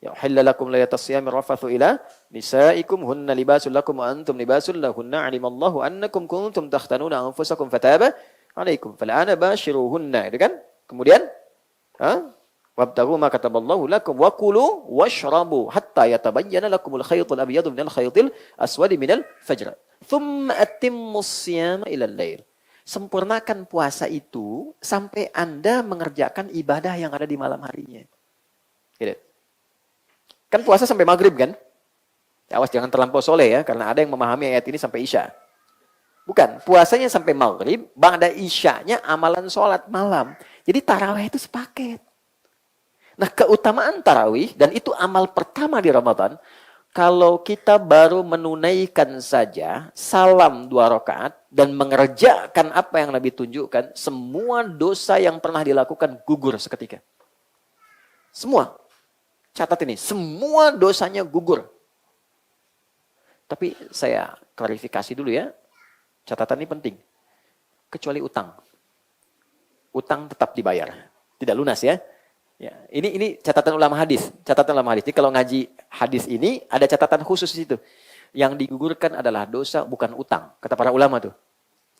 يَحِلَّ لَكُمْ لَيْلَةَ الصِّيَامِ الرَّفَثُ إِلَى نِسَائِكُمْ هُنَّ لِبَاسٌ لَكُمْ وَأَنْتُمْ لِبَاسٌ لَهُنَّ عَلِمَ اللَّهُ أَنَّكُمْ كُنْتُمْ تَخْتَانُونَ أَنفُسَكُمْ فَتَابَ عَلَيْكُمْ فَالْآنَ بَاشِرُوهُنَّ. Itu kan? Kemudian, وَابْتَغُوا مَا كَتَبَ اللَّهُ لَكُمْ وَكُلُوا وَاشْرَبُوا حَتَّى يَتَبَيَّنَ لَكُمُ الْخَيْطُ الْأَبْيَضُ مِنَ الْخَيْطِ الْأَسْوَدِ مِنَ الْفَجْرِ ثُمَّ أَتِمُّوا الصِّيَامَ إِلَى اللَّيْلِ. Sempurnakan puasa itu sampai Anda mengerjakan ibadah yang ada di malam harinya. Gitu. Kan puasa sampai maghrib kan? Awas jangan terlampau soleh ya, karena ada yang memahami ayat ini sampai isya. Bukan, puasanya sampai maghrib, ba'da isyanya amalan sholat malam. Jadi tarawih itu sepaket. Nah keutamaan tarawih, dan itu amal pertama di Ramadan, kalau kita baru menunaikan saja salam 2 rakaat dan mengerjakan apa yang Nabi tunjukkan, semua dosa yang pernah dilakukan gugur seketika. Semua. Catat ini, semua dosanya gugur. Tapi saya klarifikasi dulu ya. Catatan ini penting. Kecuali utang. Utang tetap dibayar. Tidak lunas ya. Ya, ini catatan ulama hadis. Catatan ulama hadis. Jadi kalau ngaji hadis ini ada catatan khusus di situ. Yang digugurkan adalah dosa bukan utang, kata para ulama tuh.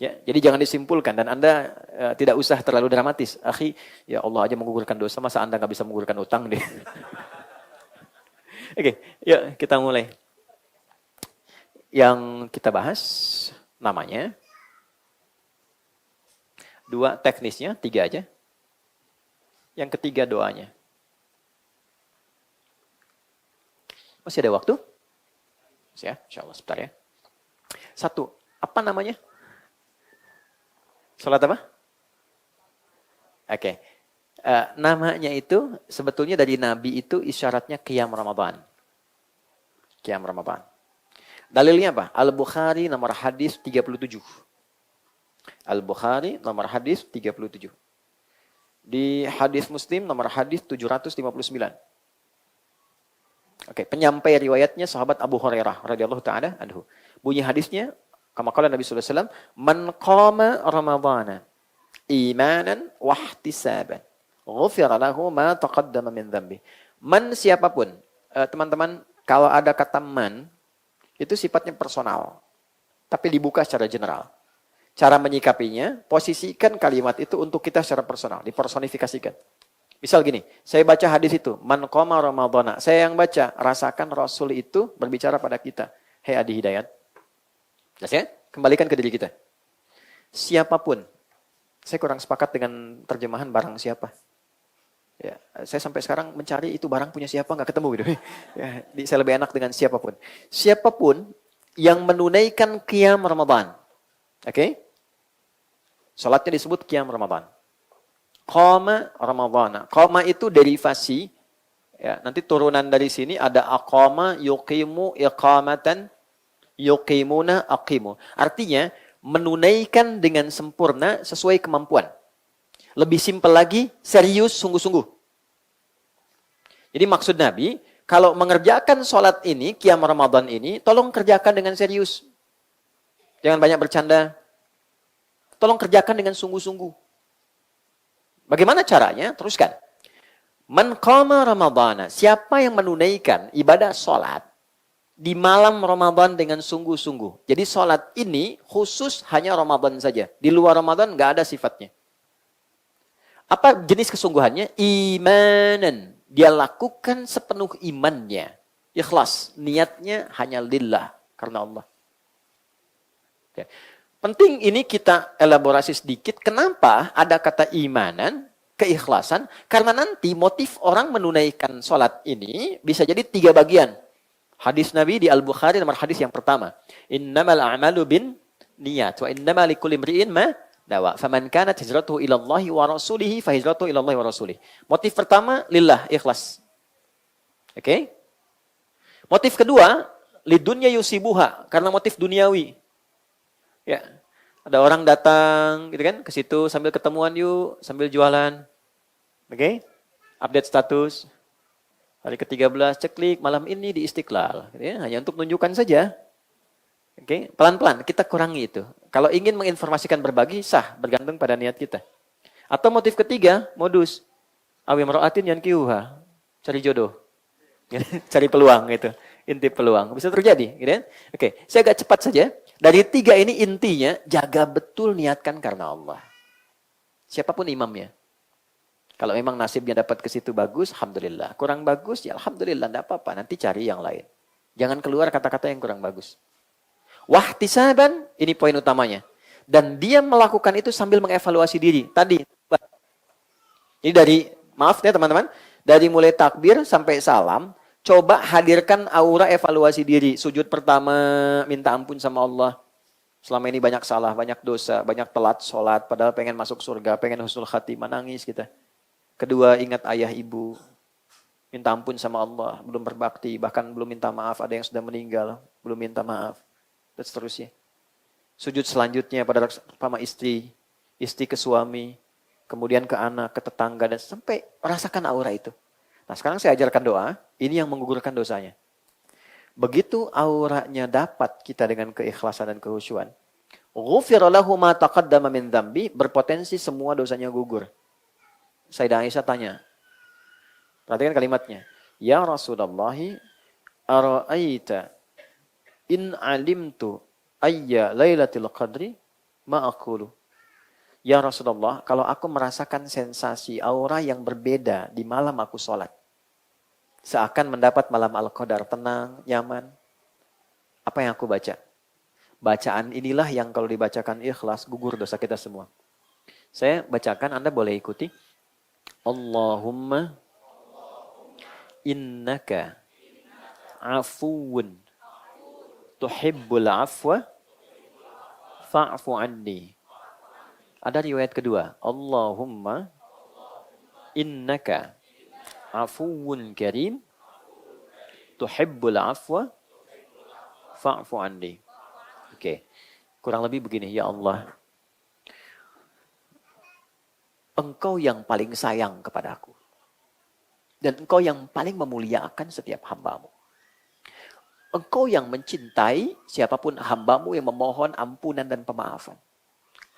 Ya, jadi jangan disimpulkan dan Anda tidak usah terlalu dramatis. Akhi, ya Allah aja menggugurkan dosa, masa Anda nggak bisa menggugurkan utang deh. Oke, yuk kita mulai. Yang kita bahas namanya 2, teknisnya 3 aja. Yang ketiga doanya. Masih ada waktu? Masih ya? Insya Allah sebentar ya. 1. Apa namanya? Salat apa? Oke. Namanya itu sebetulnya dari Nabi itu isyaratnya qiyam Ramadan. Qiyam Ramadan. Dalilnya apa? Al-Bukhari nomor hadis 37. Al-Bukhari nomor hadis 37. Di hadis Muslim nomor hadis 759. Oke, penyampai riwayatnya sahabat Abu Hurairah radhiyallahu taala anhu. Bunyi hadisnya, kama qala Nabi sallallahu alaihi wasallam, "Man qama Ramadhana imanan wa ihtisaban, ghufira lahu ma taqaddama min dhanbi." Man siapapun, teman-teman, kalau ada kata man itu sifatnya personal, tapi dibuka secara general. Cara menyikapinya, posisikan kalimat itu untuk kita secara personal, dipersonifikasikan. Misal gini, saya baca hadis itu, man qama ramadhana. Saya yang baca, rasakan Rasul itu berbicara pada kita. Hei Adi Hidayat. Jelas ya? Kembalikan ke diri kita. Siapapun. Saya kurang sepakat dengan terjemahan barang siapa. Ya, saya sampai sekarang mencari itu barang punya siapa, nggak ketemu gitu. Ya, saya lebih enak dengan siapapun. Siapapun yang menunaikan qiyam Ramadan. Oke? Salatnya disebut qiyam Ramadan. Qama Ramadhana. Qama itu derivasi. Ya, nanti turunan dari sini ada aqama, yuqimu, iqamatan, yuqimuna, aqimu. Artinya, menunaikan dengan sempurna sesuai kemampuan. Lebih simpel lagi, serius, sungguh-sungguh. Jadi maksud Nabi, kalau mengerjakan sholat ini, qiyam Ramadan ini, tolong kerjakan dengan serius. Jangan banyak bercanda. Tolong kerjakan dengan sungguh-sungguh. Bagaimana caranya? Teruskan. Man qama Ramadhana. Siapa yang menunaikan ibadah sholat di malam Ramadan dengan sungguh-sungguh. Jadi sholat ini khusus hanya Ramadan saja. Di luar Ramadan nggak ada sifatnya. Apa jenis kesungguhannya? Imanan. Dia lakukan sepenuh imannya. Ikhlas. Niatnya hanya lillah. Karena Allah. Oke. Penting ini kita elaborasi sedikit. Kenapa ada kata imanan, keikhlasan? Karena nanti motif orang menunaikan sholat ini bisa jadi 3 bagian. Hadis Nabi di Al-Bukhari nomor hadis yang pertama. Innamal a'malu bin niyat. Wa innama likulli imri'in ma nawa. Faman kanat hijratuhu ilallahi wa rasulihi fa hijratuhu ilallahi wa rasulihi. Motif pertama, lillah, ikhlas. Oke? Motif kedua, lidunya yusibuha. Karena motif duniawi. Ya. Ada orang datang gitu kan ke situ sambil ketemuan yuk, sambil jualan. Oke? Update status. Hari ke-13 ceklik malam ini di Istiqlal, gitu ya, hanya untuk menunjukkan saja. Oke, pelan-pelan kita kurangi itu. Kalau ingin menginformasikan berbagi sah, bergantung pada niat kita. Atau motif ketiga, modus awimra'atin yankihuha, cari jodoh. Cari peluang gitu. Inti peluang. Bisa terjadi, gitu kan? Oke, saya agak cepat saja. Dari 3 ini intinya jaga betul niatkan karena Allah. Siapapun imamnya. Kalau memang nasibnya dapat ke situ bagus, alhamdulillah. Kurang bagus, ya alhamdulillah, enggak apa-apa. Nanti cari yang lain. Jangan keluar kata-kata yang kurang bagus. Wahtisaban, ini poin utamanya. Dan dia melakukan itu sambil mengevaluasi diri. Tadi. Ini dari, maaf ya teman-teman, dari mulai takbir sampai salam, coba hadirkan aura evaluasi diri. Sujud pertama, minta ampun sama Allah. Selama ini banyak salah, banyak dosa, banyak telat sholat, padahal pengen masuk surga, pengen husnul khatimah, nangis kita. Kedua, ingat ayah ibu. Minta ampun sama Allah, belum berbakti, bahkan belum minta maaf, ada yang sudah meninggal, belum minta maaf. Dan seterusnya. Sujud selanjutnya pada sama istri, istri ke suami, kemudian ke anak, ke tetangga, dan sampai rasakan aura itu. Nah sekarang saya ajarkan doa, ini yang menggugurkan dosanya. Begitu auranya dapat kita dengan keikhlasan dan kehusyuan, ghufira lahu ma taqaddama min dzambi, berpotensi semua dosanya gugur. Sayyidah Aisyah tanya, perhatikan kalimatnya, ya Rasulullah, ara'aita in alimtu ayya lailatul qadri ma aqulu. Ya Rasulullah, kalau aku merasakan sensasi aura yang berbeda di malam aku sholat, seakan mendapat malam Al-Qadar, tenang, nyaman, apa yang aku baca? Bacaan inilah yang kalau dibacakan ikhlas, gugur dosa kita semua. Saya bacakan, Anda boleh ikuti. Allahumma innaka afuwun tuhibbul afwa fa'fu anni. Ada riwayat kedua. Allahumma innaka afuwun karim tuhibbul afwa fa'fu anni. Oke. Kurang lebih begini, ya Allah, Engkau yang paling sayang kepadaku. Dan Engkau yang paling memuliakan setiap hambamu. Engkau yang mencintai siapapun hambamu yang memohon ampunan dan pemaafan.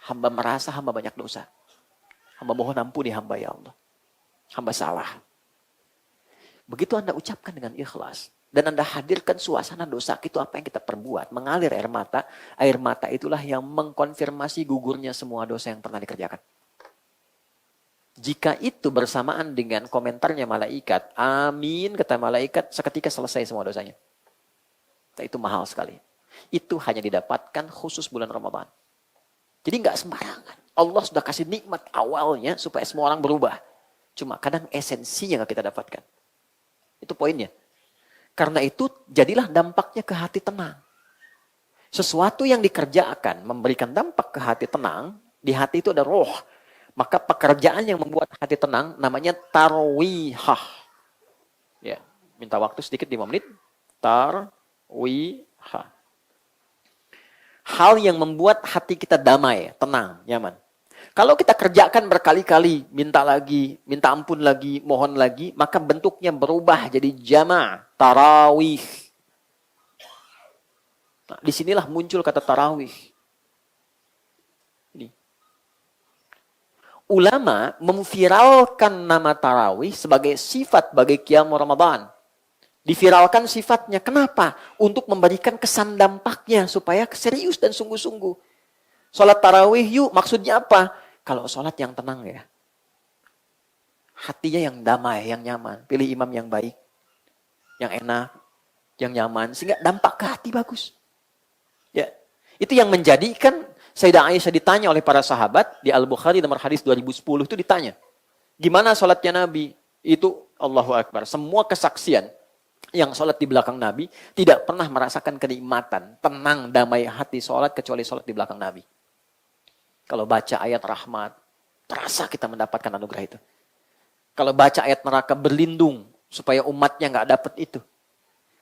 Hamba merasa hamba banyak dosa. Hamba mohon ampuni hamba ya Allah. Hamba salah. Begitu Anda ucapkan dengan ikhlas. Dan Anda hadirkan suasana dosa itu apa yang kita perbuat. Mengalir air mata. Air mata itulah yang mengkonfirmasi gugurnya semua dosa yang pernah dikerjakan. Jika itu bersamaan dengan komentarnya malaikat, amin, kata malaikat, seketika selesai semua dosanya. Itu mahal sekali. Itu hanya didapatkan khusus bulan Ramadan. Jadi nggak sembarangan. Allah sudah kasih nikmat awalnya supaya semua orang berubah. Cuma kadang esensinya nggak kita dapatkan. Itu poinnya. Karena itu jadilah dampaknya ke hati tenang. Sesuatu yang dikerjakan memberikan dampak ke hati tenang, di hati itu ada roh. Maka pekerjaan yang membuat hati tenang namanya tarwihah. Ya, minta waktu sedikit 5 menit. Tarwihah. Hal yang membuat hati kita damai, tenang, nyaman. Kalau kita kerjakan berkali-kali, minta lagi, minta ampun lagi, mohon lagi, maka bentuknya berubah jadi jama', tarawih. Nah, disinilah muncul kata tarawih. Ulama memviralkan nama tarawih sebagai sifat bagi qiyam Ramadan. Diviralkan sifatnya. Kenapa? Untuk memberikan kesan dampaknya supaya serius dan sungguh-sungguh. Sholat tarawih yuk, maksudnya apa? Kalau sholat yang tenang ya. Hatinya yang damai, yang nyaman. Pilih imam yang baik, yang enak, yang nyaman. Sehingga dampak ke hati bagus. Ya, itu yang menjadikan Sayyidah Aisyah ditanya oleh para sahabat di Al-Bukhari nomor hadis 2010 itu ditanya. Gimana sholatnya Nabi? Itu Allahu Akbar. Semua kesaksian yang sholat di belakang Nabi tidak pernah merasakan kenikmatan, tenang, damai hati sholat kecuali sholat di belakang Nabi. Kalau baca ayat rahmat, terasa kita mendapatkan anugerah itu. Kalau baca ayat neraka berlindung supaya umatnya nggak dapat itu.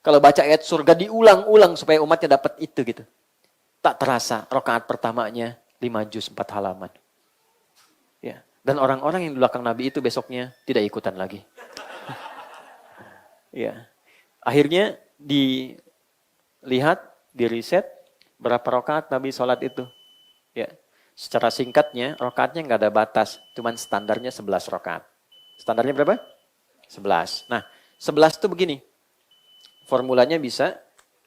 Kalau baca ayat surga diulang-ulang supaya umatnya dapat itu gitu. Tak terasa rakaat pertamanya 5 juz 4 halaman. Ya. Dan orang-orang yang di belakang Nabi itu besoknya tidak ikutan lagi. Ya. Akhirnya dilihat, diriset berapa rakaat Nabi sholat itu. Ya. Secara singkatnya, rakaatnya nggak ada batas, cuman standarnya 11 rakaat. Standarnya berapa? 11. Nah, 11 itu begini. Formulanya bisa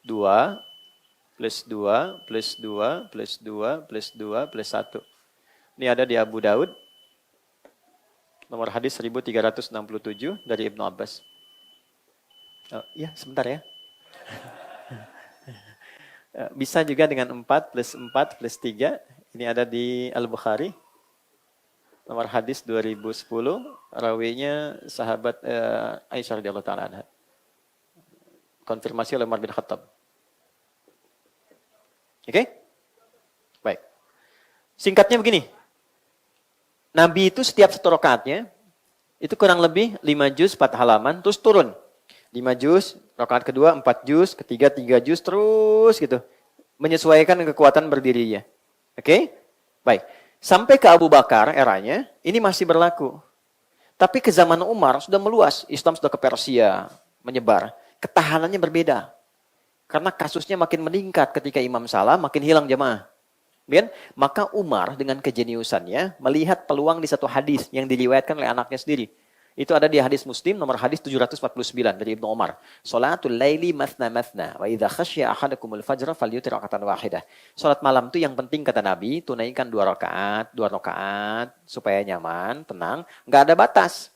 2 plus 2 plus 2 plus 2 plus 2 plus 1. Ini ada di Abu Daud. Nomor hadis 1367 dari Ibnu Abbas. Oh, ya, sebentar ya. Bisa juga dengan 4 plus 4 plus 3. Ini ada di Al-Bukhari. Nomor hadis 2010. Rawinya sahabat Aisyah radhiyallahu ta'ala anha. Konfirmasi oleh Umar bin Khattab. Oke? Baik. Singkatnya begini. Nabi itu setiap satu rakaatnya itu kurang lebih 5 juz 4 halaman terus turun. 5 juz, rakaat kedua 4 juz, ketiga 3 juz terus gitu. Menyesuaikan kekuatan berdirinya. Oke? Baik. Sampai ke Abu Bakar eranya ini masih berlaku. Tapi ke zaman Umar sudah meluas, Islam sudah ke Persia, menyebar. Ketahanannya berbeda. Karena kasusnya makin meningkat ketika imam salah, makin hilang jemaah. Kan? Maka Umar dengan kejeniusannya melihat peluang di satu hadis yang diriwayatkan oleh anaknya sendiri. Itu ada di hadis Muslim nomor hadis 749 dari Ibnu Umar. Salatul laili mathna mathna wa idza khasya ahadakumul fajra falyutir rakatan wahidah. Salat malam itu yang penting kata Nabi, tunaikan 2 rakaat supaya nyaman, tenang, enggak ada batas.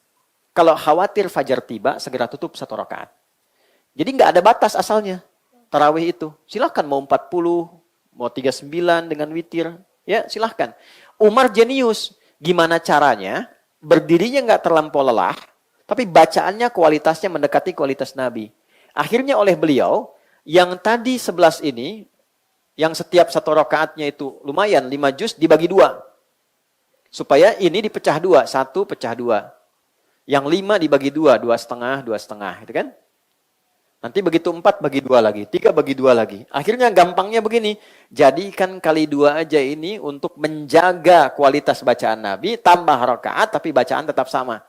Kalau khawatir fajar tiba, segera tutup 1 rakaat. Jadi enggak ada batas asalnya. Tarawih itu. Silahkan mau 40, mau 39 dengan witir. Ya silahkan. Umar jenius. Gimana caranya? Berdirinya nggak terlampau lelah. Tapi bacaannya kualitasnya mendekati kualitas Nabi. Akhirnya oleh beliau, yang tadi 11 ini, yang setiap 1 rakaatnya itu lumayan, 5 juz dibagi 2. Supaya ini dipecah 2. 1 pecah 2. Yang 5 dibagi 2. 2,5, 2,5. Gitu kan? Nanti begitu 4 bagi 2 lagi, 3 bagi 2 lagi. Akhirnya gampangnya begini, jadikan kali 2 aja ini untuk menjaga kualitas bacaan Nabi, tambah rakaat tapi bacaan tetap sama.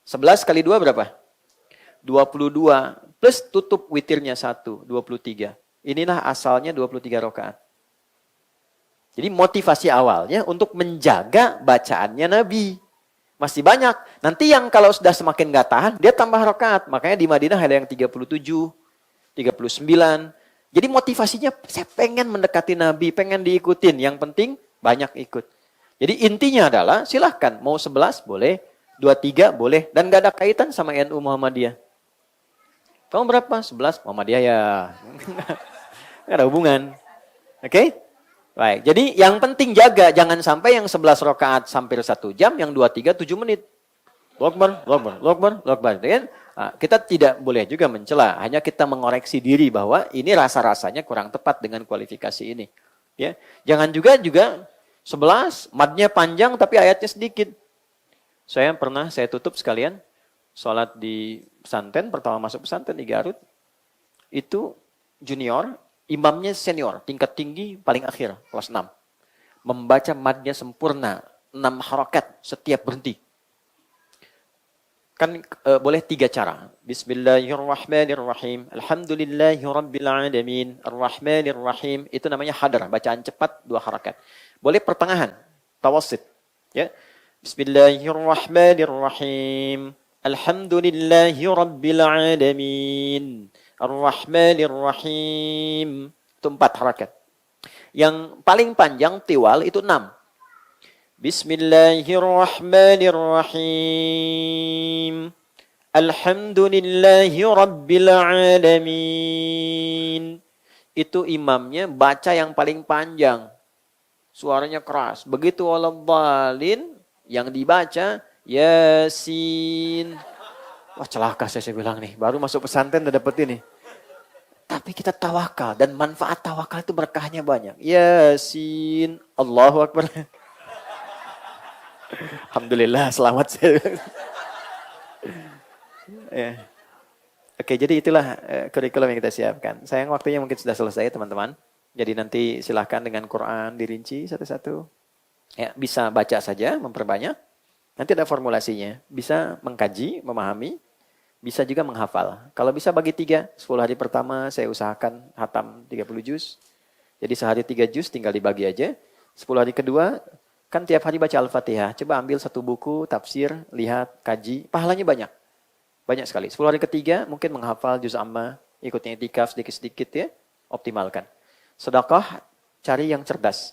11 kali 2 berapa? 22, plus tutup witirnya 1, 23. Inilah asalnya 23 rakaat. Jadi motivasi awalnya untuk menjaga bacaannya Nabi. Masih banyak. Nanti yang kalau sudah semakin gak tahan, dia tambah rakaat. Makanya di Madinah ada yang 37, 39. Jadi motivasinya, saya pengen mendekati Nabi, pengen diikutin. Yang penting banyak ikut. Jadi intinya adalah, silahkan. Mau 11 boleh, 23 boleh. Dan gak ada kaitan sama NU Muhammadiyah. Kamu berapa? 11 Muhammadiyah ya. Gak ada hubungan. Oke? Baik, jadi yang penting jaga, jangan sampai yang 11 rakaat hampir 1 jam, yang 23 7 menit. Lokbar. Nah, kita tidak boleh juga mencela, hanya kita mengoreksi diri bahwa ini rasa-rasanya kurang tepat dengan kualifikasi ini. Ya, jangan juga 11, madnya panjang tapi ayatnya sedikit. Saya tutup sekalian, sholat di pesantren, pertama masuk pesantren di Garut, itu junior, imamnya senior, tingkat tinggi paling akhir, kelas 6. Membaca madnya sempurna, 6 harakat setiap berhenti. Kan boleh 3 cara. Bismillahirrahmanirrahim. Alhamdulillahirrabbilalamin. Ar-Rahmanirrahim. Itu namanya hadar, bacaan cepat 2 harakat. Boleh pertengahan, tawasit. Ya. Bismillahirrahmanirrahim. Alhamdulillahirrabbilalamin. Ar-Rahmanir-Rahim. Itu 4 harakat. Yang paling panjang tiwal itu 6. Bismillahirrahmanirrahim. Alhamdulillahirrabbilalamin. Itu imamnya baca yang paling panjang. Suaranya keras. Begitu waladhdallin yang dibaca Yasin. Wah celaka saya bilang nih, baru masuk pesantren udah dapet ini. Tapi kita tawakal dan manfaat tawakal itu berkahnya banyak. Yasin, Allahu Akbar. Alhamdulillah selamat saya. Ya. Oke, jadi itulah kurikulum yang kita siapkan. Sayang waktunya mungkin sudah selesai teman-teman. Jadi nanti silahkan dengan Quran dirinci satu-satu. Ya, bisa baca saja, memperbanyak. Nanti ada formulasinya. Bisa mengkaji, memahami, bisa juga menghafal. Kalau bisa bagi 3, 10 hari pertama saya usahakan hatam 30 juz. Jadi sehari 3 juz tinggal dibagi aja. 10 hari kedua, kan tiap hari baca Al-Fatihah. Coba ambil satu buku, tafsir, lihat, kaji. Pahalanya banyak. Banyak sekali. 10 hari ketiga mungkin menghafal juz amma, ikutnya itikaf sedikit-sedikit ya, optimalkan. Sedekah, cari yang cerdas.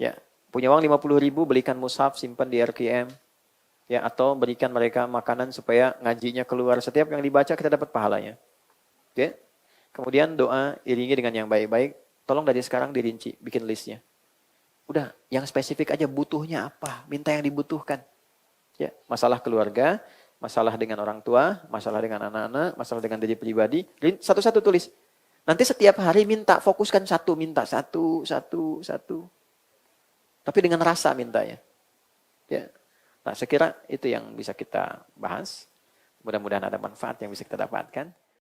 Ya, punya uang 50.000, belikan mushaf, simpan di RQM. Ya, atau berikan mereka makanan supaya ngajinya keluar. Setiap yang dibaca kita dapat pahalanya. Oke. Kemudian doa iringi dengan yang baik-baik. Tolong dari sekarang dirinci, bikin listnya. Udah, yang spesifik aja butuhnya apa, minta yang dibutuhkan. Ya, masalah keluarga, masalah dengan orang tua, masalah dengan anak-anak, masalah dengan diri pribadi, satu-satu tulis. Nanti setiap hari minta, fokuskan satu, minta satu. Tapi dengan rasa mintanya. Ya. Nah, saya kira itu yang bisa kita bahas. Mudah-mudahan ada manfaat yang bisa kita dapatkan.